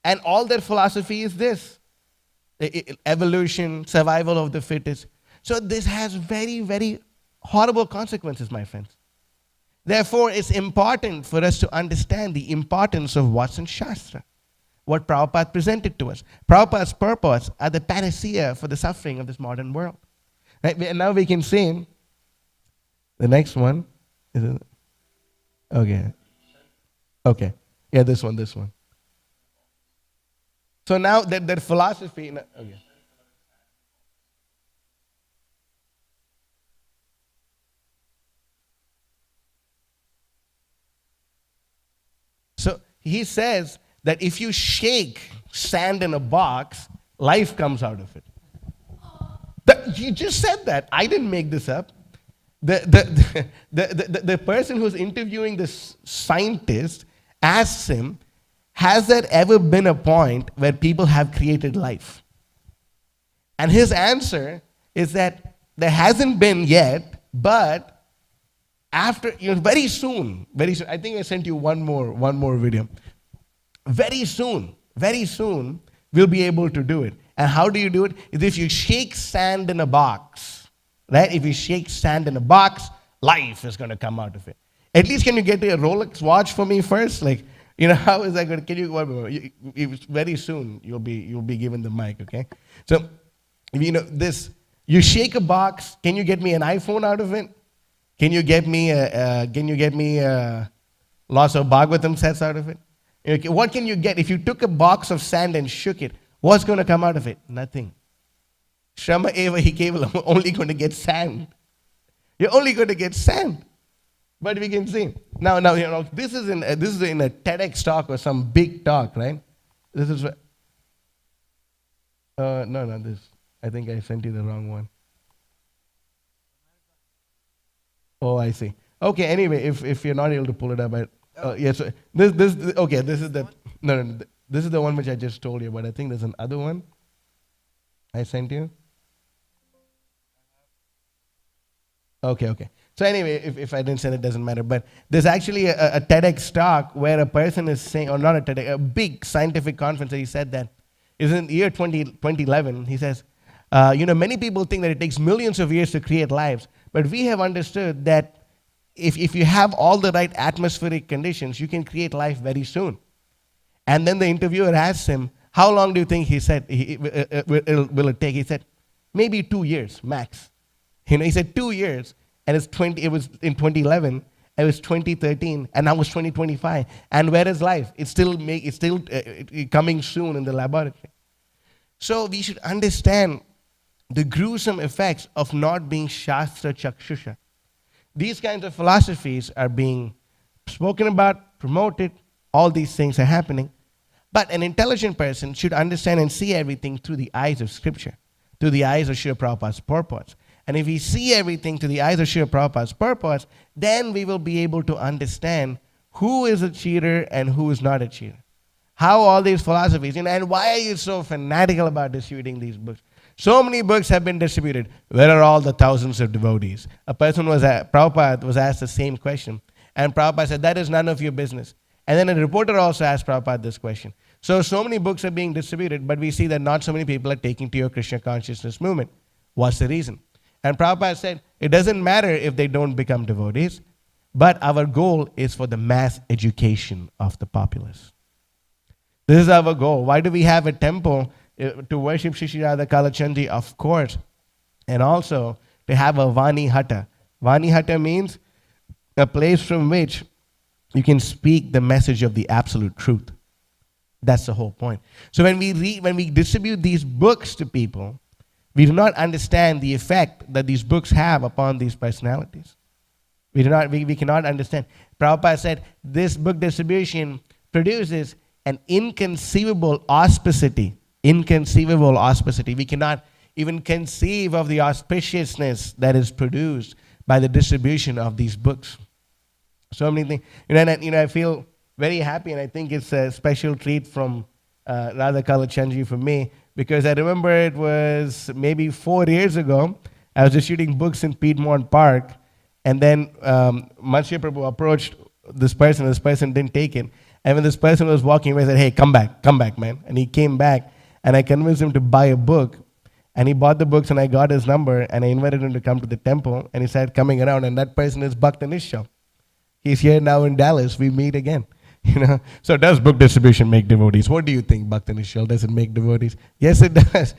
And all their philosophy is this: evolution, survival of the fittest. So this has very, very horrible consequences, my friends. Therefore, it's important for us to understand the importance of what's in Shastra, what Prabhupada presented to us. Prabhupada's purpose are the panacea for the suffering of this modern world. Right? And now we can see the next one. Is it? Okay. Yeah, this one. So now that philosophy. Okay. So he says that if you shake sand in a box, life comes out of it. You just said that. I didn't make this up. The person who's interviewing this scientist asks him, has there ever been a point where people have created life? And his answer is that there hasn't been yet, but after, very soon, I think I sent you one more video. Very soon, we'll be able to do it. And how do you do it? Is if you shake sand in a box, right? If you shake sand in a box, life is going to come out of it. At least can you get a Rolex watch for me first? Like, how is that going to, can you, very soon you'll be given the mic, okay? So, you shake a box, can you get me an iPhone out of it? Can you get me lots of Bhagavatam sets out of it? Okay, what can you get? If you took a box of sand and shook it, what's going to come out of it? Nothing. Shrama eva hi kevalam, only going to get sand. You're only going to get sand. But we can see. Now, this is in a TEDx talk or some big talk, right? This is, this. I think I sent you the wrong one. Oh, I see. Okay, anyway, if you're not able to pull it up, this is the one which I just told you, but I think there's another one I sent you. Okay. So anyway, if I didn't send it, doesn't matter. But there's actually a TEDx talk where a person is saying, or not a TEDx, a big scientific conference, he said that. It's in the year 2011. He says, many people think that it takes millions of years to create lives, but we have understood that if you have all the right atmospheric conditions, you can create life very soon. And then the interviewer asked him, how long do you think, he said, will it take? He said, maybe 2 years, max. He said 2 years, and it was in 2011, it was 2013, and now it's 2025. And where is life? It's still coming soon in the laboratory. So we should understand the gruesome effects of not being Shastra Chakshusha. These kinds of philosophies are being spoken about, promoted, all these things are happening. But an intelligent person should understand and see everything through the eyes of Scripture, through the eyes of Srila Prabhupada's purports. And if we see everything through the eyes of Srila Prabhupada's purports, then we will be able to understand who is a cheater and who is not a cheater. How all these philosophies, and why are you so fanatical about distributing these books? So many books have been distributed. Where are all the thousands of devotees? Prabhupada was asked the same question. And Prabhupada said, that is none of your business. And then a reporter also asked Prabhupada this question. So many books are being distributed, but we see that not so many people are taking to your Krishna consciousness movement. What's the reason? And Prabhupada said, it doesn't matter if they don't become devotees, but our goal is for the mass education of the populace. This is our goal. Why do we have a temple? To worship Shri Radha Kalachandi, of course, and also to have a Vani Hata. Vani Hata means a place from which you can speak the message of the absolute truth. That's the whole point. So when we distribute these books to people, we do not understand the effect that these books have upon these personalities. We cannot understand. Prabhupada said this book distribution produces an inconceivable auspicity. Inconceivable auspicity. We cannot even conceive of the auspiciousness that is produced by the distribution of these books. So many things. I feel very happy, and I think it's a special treat from Radha Kalachandji for me, because I remember it was maybe 4 years ago. I was distributing books in Piedmont Park, and then Manshiya Prabhu approached this person. This person didn't take it. And when this person was walking away, I said, hey, come back, man. And he came back. And I convinced him to buy a book. And he bought the books, and I got his number, and I invited him to come to the temple, and he started coming around, and that person is Bhakta Nishal. He's here now in Dallas. We meet again. So does book distribution make devotees? What do you think, Bhakta Nishal? Does it make devotees? Yes, it does.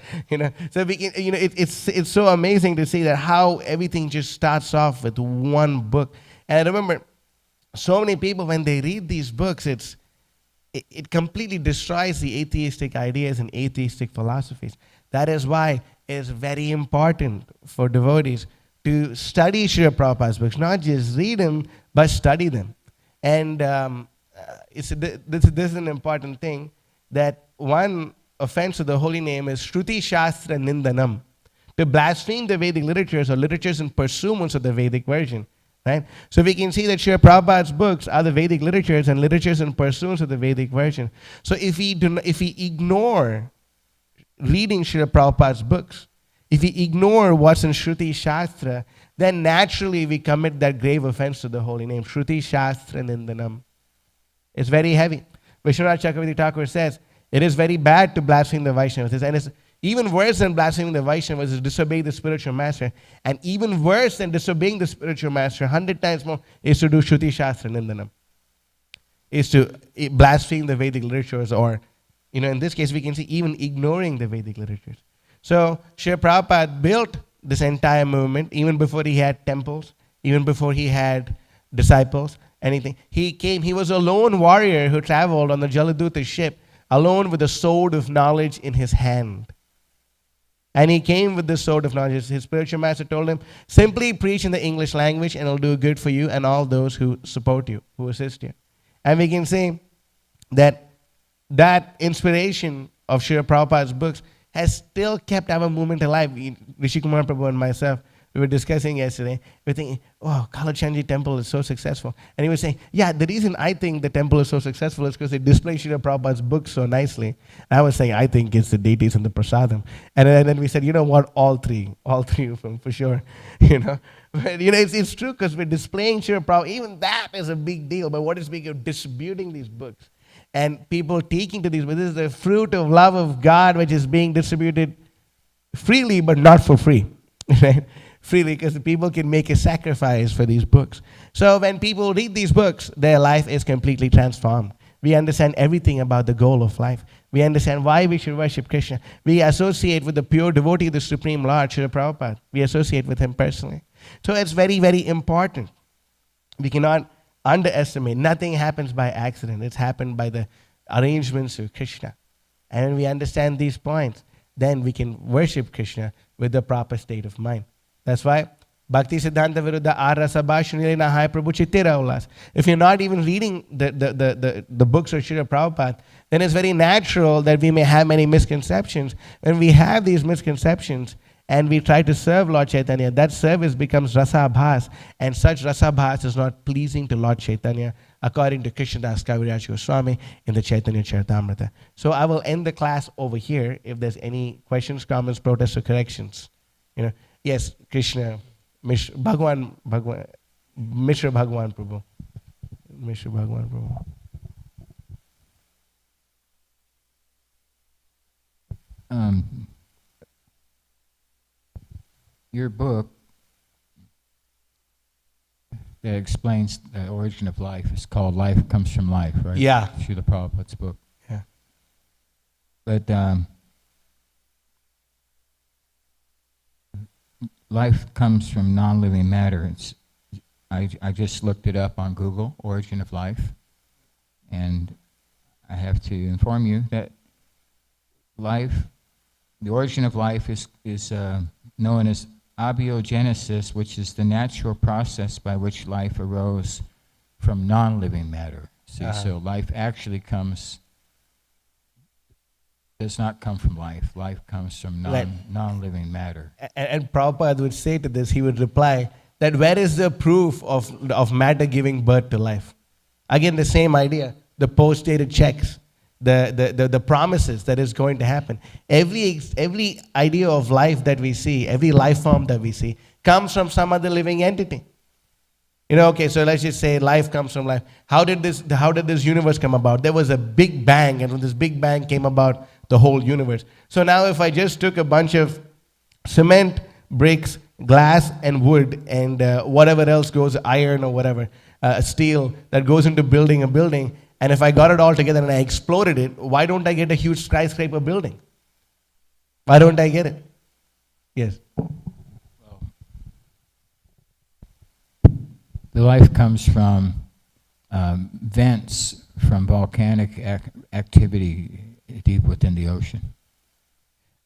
So we can, it's so amazing to see that how everything just starts off with one book. And I remember so many people, when they read these books, it completely destroys the atheistic ideas and atheistic philosophies. That is why it is very important for devotees to study Srila Prabhupada's books, not just read them, but study them. And this is an important thing, that one offense of the holy name is Shruti Shastra Nindanam, to blaspheme the Vedic literatures or literatures in pursuance of the Vedic version. Right? So we can see that Srila Prabhupada's books are the Vedic literatures and literatures in pursuance of the Vedic version. So if we ignore reading Srila Prabhupada's books, if we ignore what's in Shruti Shastra, then naturally we commit that grave offense to the holy name, Shruti Shastra Nindanam. It's very heavy. Vishwanath Chakravarti Thakur says, it is very bad to blaspheme the Vaishnavas. And it's even worse than blaspheming the Vaishnavas is disobeying the spiritual master. And even worse than disobeying the spiritual master, 100 times more, is to do Shruti Shastra Nindanam. Is to blaspheme the Vedic literatures, or, in this case, we can see even ignoring the Vedic literatures. So, Srila Prabhupada built this entire movement even before he had temples, even before he had disciples, anything. He was a lone warrior who traveled on the Jaladuta ship, alone with a sword of knowledge in his hand. And he came with this sword of knowledge. His spiritual master told him, simply preach in the English language and it'll do good for you and all those who support you, who assist you. And we can say that inspiration of Srila Prabhupada's books has still kept our movement alive. Rishi Kumar Prabhu and myself, we were discussing yesterday. We were thinking, oh, Kalachandji temple is so successful. And he was saying, yeah, the reason I think the temple is so successful is because they display Srila Prabhupada's books so nicely. And I was saying, I think it's the deities and the prasadam. And then we said, you know what, all three of them, for sure. But, it's true, because we're displaying Srila Prabhupada. Even that is a big deal. But what is big of distributing these books? And people taking to these books. This is the fruit of love of God, which is being distributed freely, but not for free. Right? Freely, because the people can make a sacrifice for these books. So when people read these books, their life is completely transformed. We understand everything about the goal of life. We understand why we should worship Krishna. We associate with the pure devotee of the Supreme Lord, Srila Prabhupada. We associate with him personally. So it's very, very important. We cannot underestimate. Nothing happens by accident. It's happened by the arrangements of Krishna. And when we understand these points, then we can worship Krishna with the proper state of mind. That's why Bhakti Siddhanta Viruddha Arasa Bhashanilina Hai Prabhu Chittira Ulas. If you're not even reading the books of Srila Prabhupada, then it's very natural that we may have many misconceptions. When we have these misconceptions and we try to serve Lord Chaitanya, that service becomes rasabhas, and such rasabhas is not pleasing to Lord Chaitanya, according to Krishnadas Kaviraj Goswami in the Chaitanya Charitamrita. So I will end the class over here. If there's any questions, comments, protests, or corrections, yes, Krishna, Mishra Bhagwan Prabhu. Mishra Bhagwan Prabhu. Your book that explains the origin of life is called Life Comes from Life, right? Yeah. Srila Prabhupada's book. Yeah. But life comes from non-living matter. I just looked it up on Google, origin of life, and I have to inform you that the origin of life is known as abiogenesis, which is the natural process by which life arose from non-living matter. See, so life actually does not come from life. Life comes from non-living matter. And Prabhupada would say to this, he would reply that where is the proof of matter giving birth to life? Again, the same idea, the post-dated checks, the promises that is going to happen. Every idea of life that we see, every life form that we see, comes from some other living entity. Okay, so let's just say life comes from life. How did this universe come about? There was a big bang, and when this big bang came about, the whole universe. So now if I just took a bunch of cement, bricks, glass, and wood, and whatever else goes, iron or whatever, steel, that goes into building a building, and if I got it all together and I exploded it, why don't I get a huge skyscraper building? Why don't I get it? Yes. The life comes from vents from volcanic activity deep within the ocean.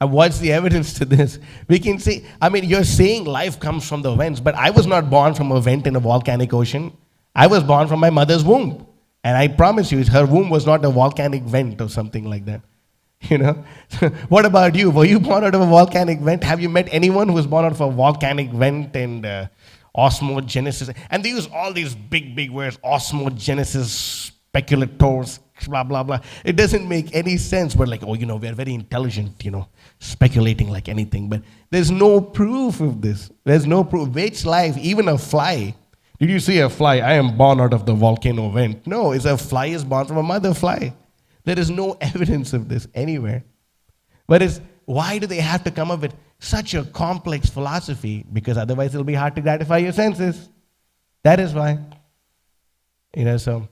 And what's the evidence to this? We can see, you're saying life comes from the vents, but I was not born from a vent in a volcanic ocean. I was born from my mother's womb. And I promise you, her womb was not a volcanic vent or something like that. What about you? Were you born out of a volcanic vent? Have you met anyone who was born out of a volcanic vent and osmogenesis? And they use all these big words, osmogenesis, speculators, blah, blah, blah. It doesn't make any sense. We're like, we're very intelligent, speculating like anything. But there's no proof of this. There's no proof. Which life, even a fly, did you see a fly? I am born out of the volcano vent. No, it's a fly is born from a mother fly. There is no evidence of this anywhere. But why do they have to come up with such a complex philosophy? Because otherwise it'll be hard to gratify your senses. That is why. So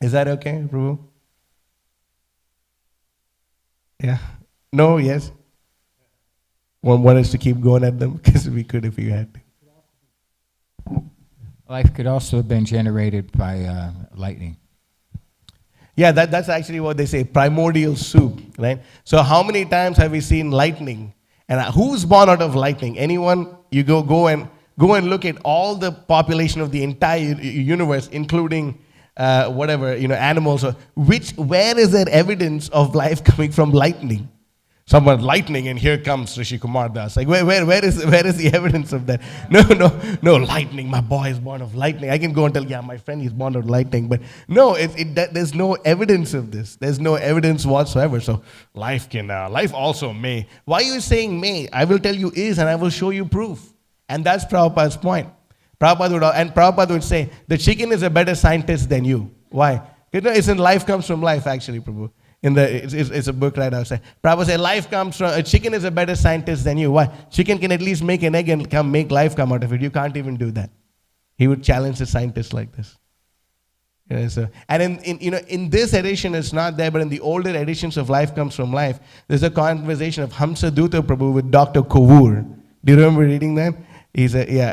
is that okay, Prabhu? Yeah. No, yes. Want us to keep going at them? Because we could if we had to. Life could also have been generated by lightning. Yeah, that's actually what they say, primordial soup, right? So how many times have we seen lightning? And who's born out of lightning? Anyone? You go and look at all the population of the entire universe, including animals. Where is there evidence of life coming from lightning? Someone lightning, and here comes Rishi Kumar Das. Like, where is the evidence of that? No, lightning. My boy is born of lightning. I can go and tell, my friend is born of lightning. But no, there's no evidence of this. There's no evidence whatsoever. So life also may. Why are you saying may? I will tell you is, and I will show you proof. And that's Prabhupada's point. Prabhupada would say, the chicken is a better scientist than you. Why? It's in life comes from life, actually, Prabhu. It's a book right outside. Prabhupada said, life comes from, a chicken is a better scientist than you. Why? Chicken can at least make an egg and make life come out of it. You can't even do that. He would challenge the scientists like this. And in this edition, it's not there, but in the older editions of Life Comes From Life, there's a conversation of Hamsa Dutta Prabhu with Dr. Kovur. Do you remember reading that?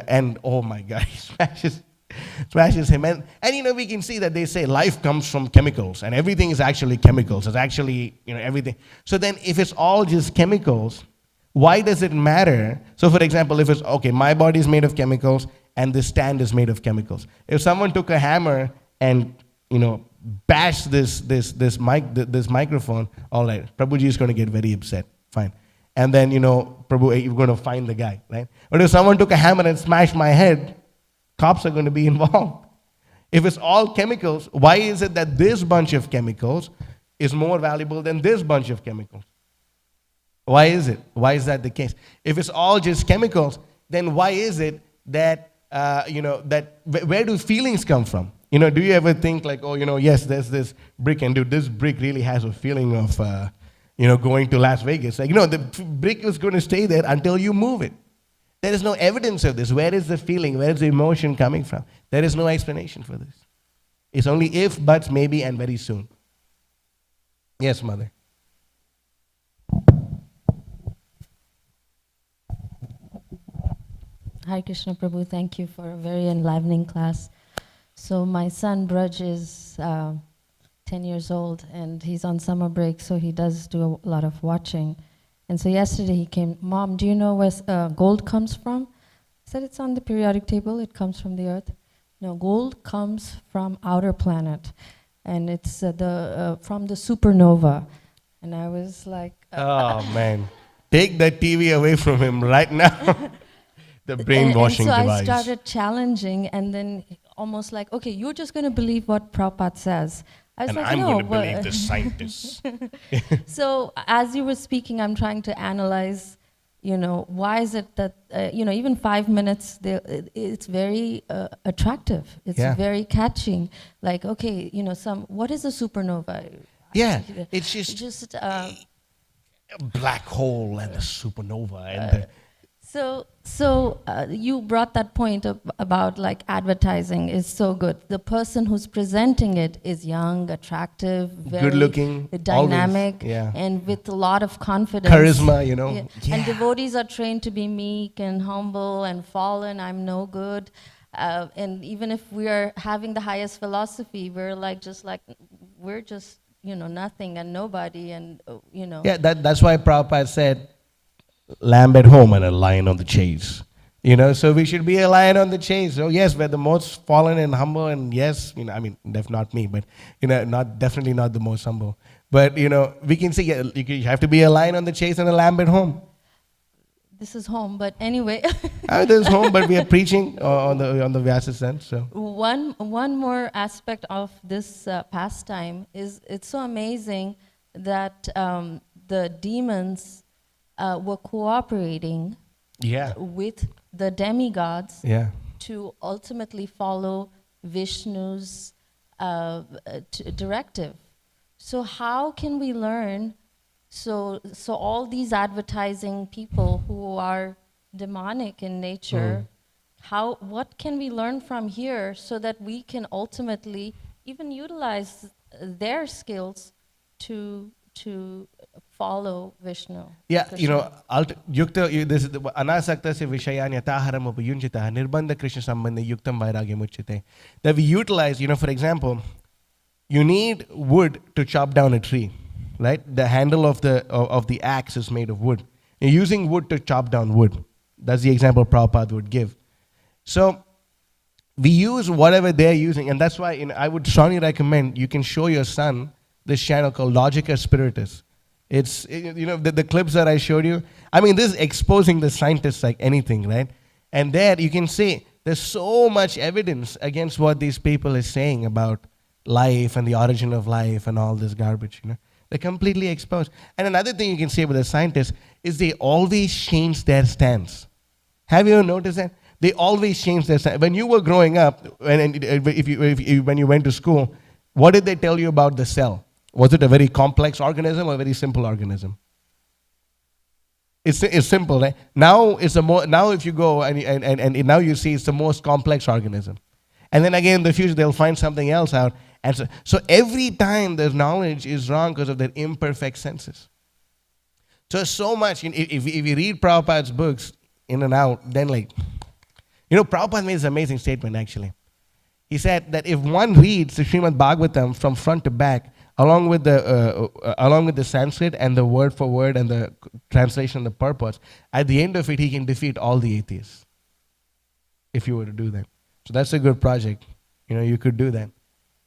And oh my God, he smashes Smashes him. And we can see that they say life comes from chemicals and everything is actually chemicals. It's actually, everything. So then if it's all just chemicals, why does it matter? So for example, if it's, okay, my body is made of chemicals and this stand is made of chemicals. If someone took a hammer and, bashed this microphone, all right, Prabhuji is going to get very upset. Fine. And then, Prabhu, you're going to find the guy, right? But if someone took a hammer and smashed my head, cops are going to be involved. If it's all chemicals, why is it that this bunch of chemicals is more valuable than this bunch of chemicals? Why is it? Why is that the case? If it's all just chemicals, then why is it that, where do feelings come from? Do you ever think like, oh, yes, there's this brick, and dude, this brick really has a feeling of, going to Las Vegas. Like, the brick is going to stay there until you move it. There is no evidence of this. Where is the feeling? Where is the emotion coming from? There is no explanation for this. It's only if, buts, maybe, and very soon. Yes, mother. Hare Krishna Prabhu, thank you for a very enlivening class. So my son Braj is 10 years old and he's on summer break, so he does do a lot of watching. And so yesterday he came, Mom, do you know where gold comes from? I said, it's on the periodic table, it comes from the earth. No, gold comes from outer planet, and it's from the supernova. And I was like... oh, man. Take that TV away from him right now. The brainwashing and so device. I started challenging, and then almost like, okay, you're just going to believe what Prabhupada says. I was and like, I'm no, going to believe the scientists. So as you were speaking, I'm trying to analyze, why is it that, even 5 minutes, it's very attractive. It's very catching. Like, okay, what is a supernova? Yeah, it's just a black hole and a supernova. And So you brought that point about like advertising is so good. The person who's presenting it is young, attractive, very good looking, dynamic, always, and with a lot of confidence. Charisma, Yeah. And devotees are trained to be meek and humble and fallen. I'm no good. And even if we are having the highest philosophy, we're just nothing and nobody, and Yeah, that's why Prabhupada said, lamb at home and a lion on the chase. So we should be a lion on the chase. So yes, we're the most fallen and humble, and yes, not me, but definitely not the most humble. But we can say you have to be a lion on the chase and a lamb at home. This is home, but anyway. This is home, but we are preaching on the Vyasa sense. So one more aspect of this pastime is it's so amazing that the demons were cooperating with the demigods to ultimately follow Vishnu's directive. So how can we learn? So all these advertising people who are demonic in nature, what can we learn from here so that we can ultimately even utilize their skills to follow Vishnu? Yeah, yukta, this is the anasakta se vishayan yataharam upayunjita nirbandha Krishna sambandha yuktam vairagyam uchyate. That we utilize, for example, you need wood to chop down a tree, right? The handle of the axe is made of wood. You're using wood to chop down wood. That's the example Prabhupada would give. So we use whatever they're using, and that's why I would strongly recommend you can show your son this channel called Logica Spiritus. It's, the clips that I showed you, this is exposing the scientists like anything, right? And there you can see there's so much evidence against what these people are saying about life and the origin of life and all this garbage, They're completely exposed. And another thing you can say about the scientists is they always change their stance. Have you ever noticed that? They always change their stance. When you were growing up, when you went to school, what did they tell you about the cell? Was it a very complex organism or a very simple organism? It's simple, right? Now if you go and now you see it's the most complex organism. And then again in the future they'll find something else out. And so every time their knowledge is wrong because of their imperfect senses. So much, if you read Prabhupada's books in and out, then Prabhupada made this amazing statement actually. He said that if one reads the Srimad Bhagavatam from front to back, along with the Sanskrit and the word for word and the translation and the purpose, at the end of it, he can defeat all the atheists. If you were to do that. So that's a good project. You could do that.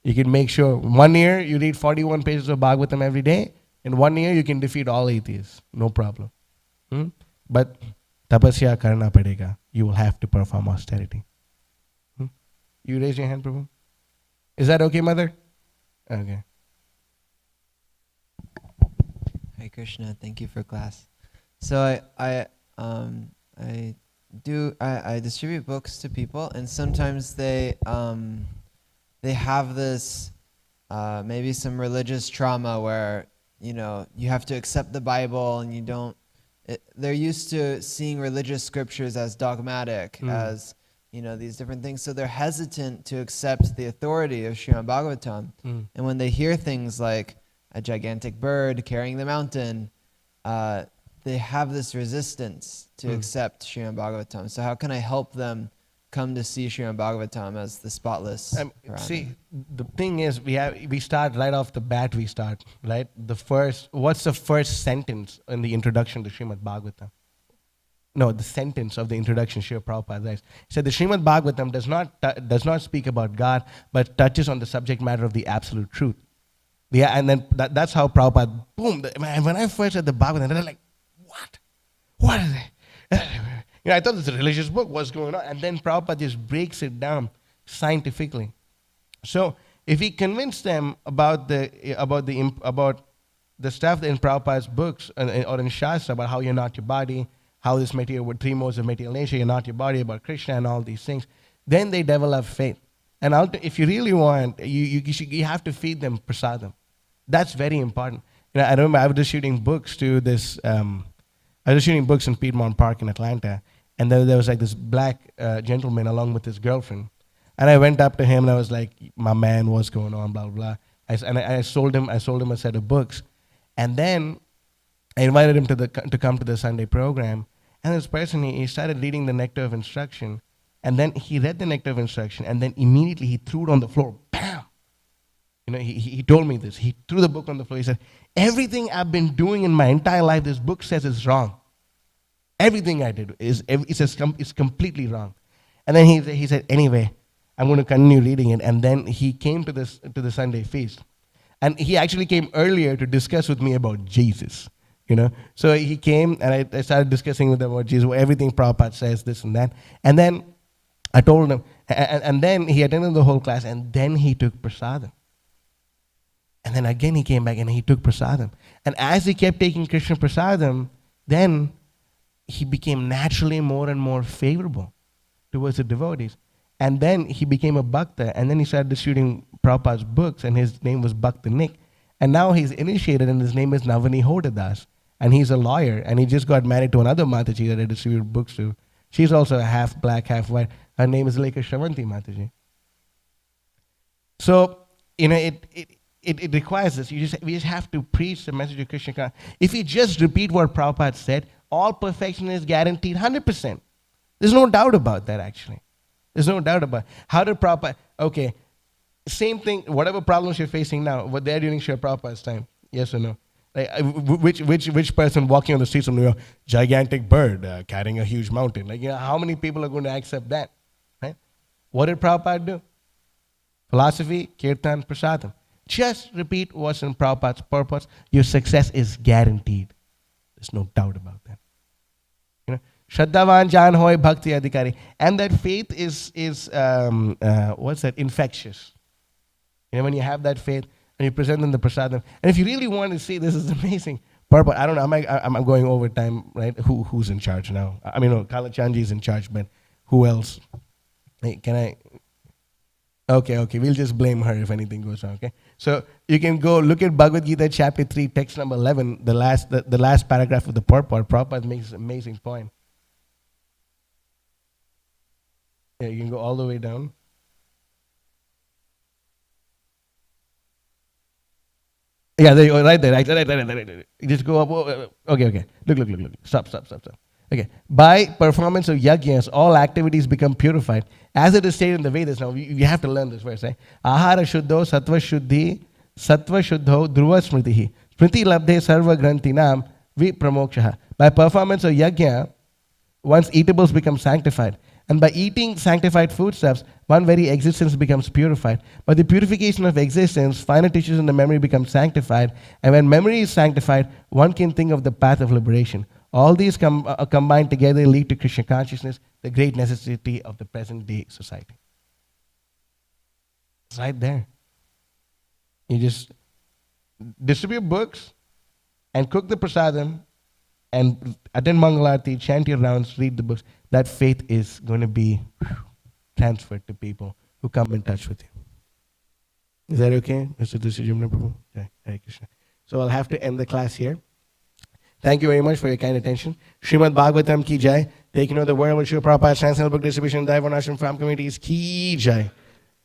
You can make sure 1 year you read 41 pages of Bhagavatam every day. In 1 year you can defeat all atheists. No problem. But tapasya karna padega. You will have to perform austerity. You raise your hand, Prabhu. Is that okay, Mother? Okay. Hare Krishna, thank you for class. So I distribute books to people, and sometimes they have this maybe some religious trauma where you have to accept the Bible, and you don't. They're used to seeing religious scriptures as dogmatic, as these different things. So they're hesitant to accept the authority of Srimad Bhagavatam. And when they hear things like a gigantic bird carrying the mountain, they have this resistance to accept Srimad Bhagavatam. So how can I help them come to see Srimad Bhagavatam as the spotless Purana? See, the thing is, we start right off the bat, right? What's the first sentence in the introduction to Srimad Bhagavatam? No, the sentence of the introduction, Srila Prabhupada writes. He said, the Srimad Bhagavatam does not speak about God, but touches on the subject matter of the absolute truth. Yeah, and then that's how Prabhupada, boom, when I first read the Bhagavatam, they're like, what? What is it? I thought this was a religious book, what's going on? And then Prabhupada just breaks it down scientifically. So if he convinced them about the stuff in Prabhupada's books or in Shastra about how you're not your body, how this material, with 3 modes of material nature, you're not your body, about Krishna and all these things, then they develop faith. And if you really want, you have to feed them prasadam. That's very important. I remember I was just shooting books to this. I was shooting books in Piedmont Park in Atlanta, and there was like this black gentleman along with his girlfriend, and I went up to him and I was like, "My man, what's going on?" Blah blah blah. I sold him a set of books, and then I invited him to come to the Sunday program. And this person, he started reading the Nectar of Instruction, and then he read the Nectar of Instruction, and then immediately he threw it on the floor. Bam! He told me this. He threw the book on the floor. He said, everything I've been doing in my entire life, this book says is wrong. Everything I did is completely wrong. And then he said, anyway, I'm going to continue reading it. And then he came to the Sunday feast. And he actually came earlier to discuss with me about Jesus. So he came and I started discussing with him about Jesus, everything Prabhupada says, this and that. And then I told him, and then he attended the whole class, and then he took prasadam. And then again he came back and he took prasadam. And as he kept taking Krishna prasadam, then he became naturally more and more favorable towards the devotees. And then he became a bhakta, and then he started distributing Prabhupada's books, and his name was Bhakta Nick. And now he's initiated, and his name is Navani Hodadas. And he's a lawyer, and he just got married to another Mataji that I distribute books to. She's also half black, half white. Her name is Lekha Shravanti Mataji. So, it requires this. We just have to preach the message of Krishna. If you just repeat what Prabhupada said, all perfection is guaranteed 100%. There's no doubt about that, actually. There's no doubt about it. How did Prabhupada, okay, same thing, whatever problems you're facing now, were there during Srila Prabhupada's time? Yes or no? Like, which person walking on the streets of gigantic bird carrying a huge mountain? How many people are going to accept that? Right? What did Prabhupada do? Philosophy, kirtan, prasadam. Just repeat what's in Prabhupada's purpose. Your success is guaranteed. There's no doubt about that. Shraddhavan jan hoy bhakti adhikari. And that faith is infectious. When you have that faith, and you present them the prasadam. And if you really want to see, this is amazing. Purpose, I don't know, I'm going over time, right? Who's in charge now? Kalachandji is in charge, but who else? Hey, can I? Okay, we'll just blame her if anything goes wrong, okay? So you can go look at Bhagavad Gita chapter 3, text number 11, the last paragraph of the purport. Prabhupada makes an amazing point. Yeah, you can go all the way down. Yeah, there you go, right there. You just go up. Okay. Look. Stop. Okay. By performance of yajnas, all activities become purified. As it is stated in the Vedas, now you have to learn this verse, right? Ahara shuddho sattva shuddho dhruva smritihi. Smriti labdhe sarva grantinam vipramokshaha. By performance of yajna, one's eatables become sanctified. And by eating sanctified foodstuffs, one very existence becomes purified. By the purification of existence, finer tissues in the memory become sanctified. And when memory is sanctified, one can think of the path of liberation. All these combined together lead to Krishna consciousness, the great necessity of the present day society. It's right there. You just distribute books and cook the prasadam and attend Mangalarti, chant your rounds, read the books. That faith is going to be transferred to people who come in touch with you. Is that okay, Mr. Dusijumna Prabhu? Okay, Hare Krishna. So I'll have to end the class here. Thank you very much for your kind attention. Srimad Bhagavatam ki jai. Taking over the world with Srila Prabhupada's Transcendental Book Distribution, Daivan Ashram Farm Committees ki jai.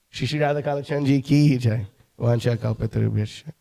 Shri Radha Kalachandji ki jai. Vancha Kalpatarubhyascha.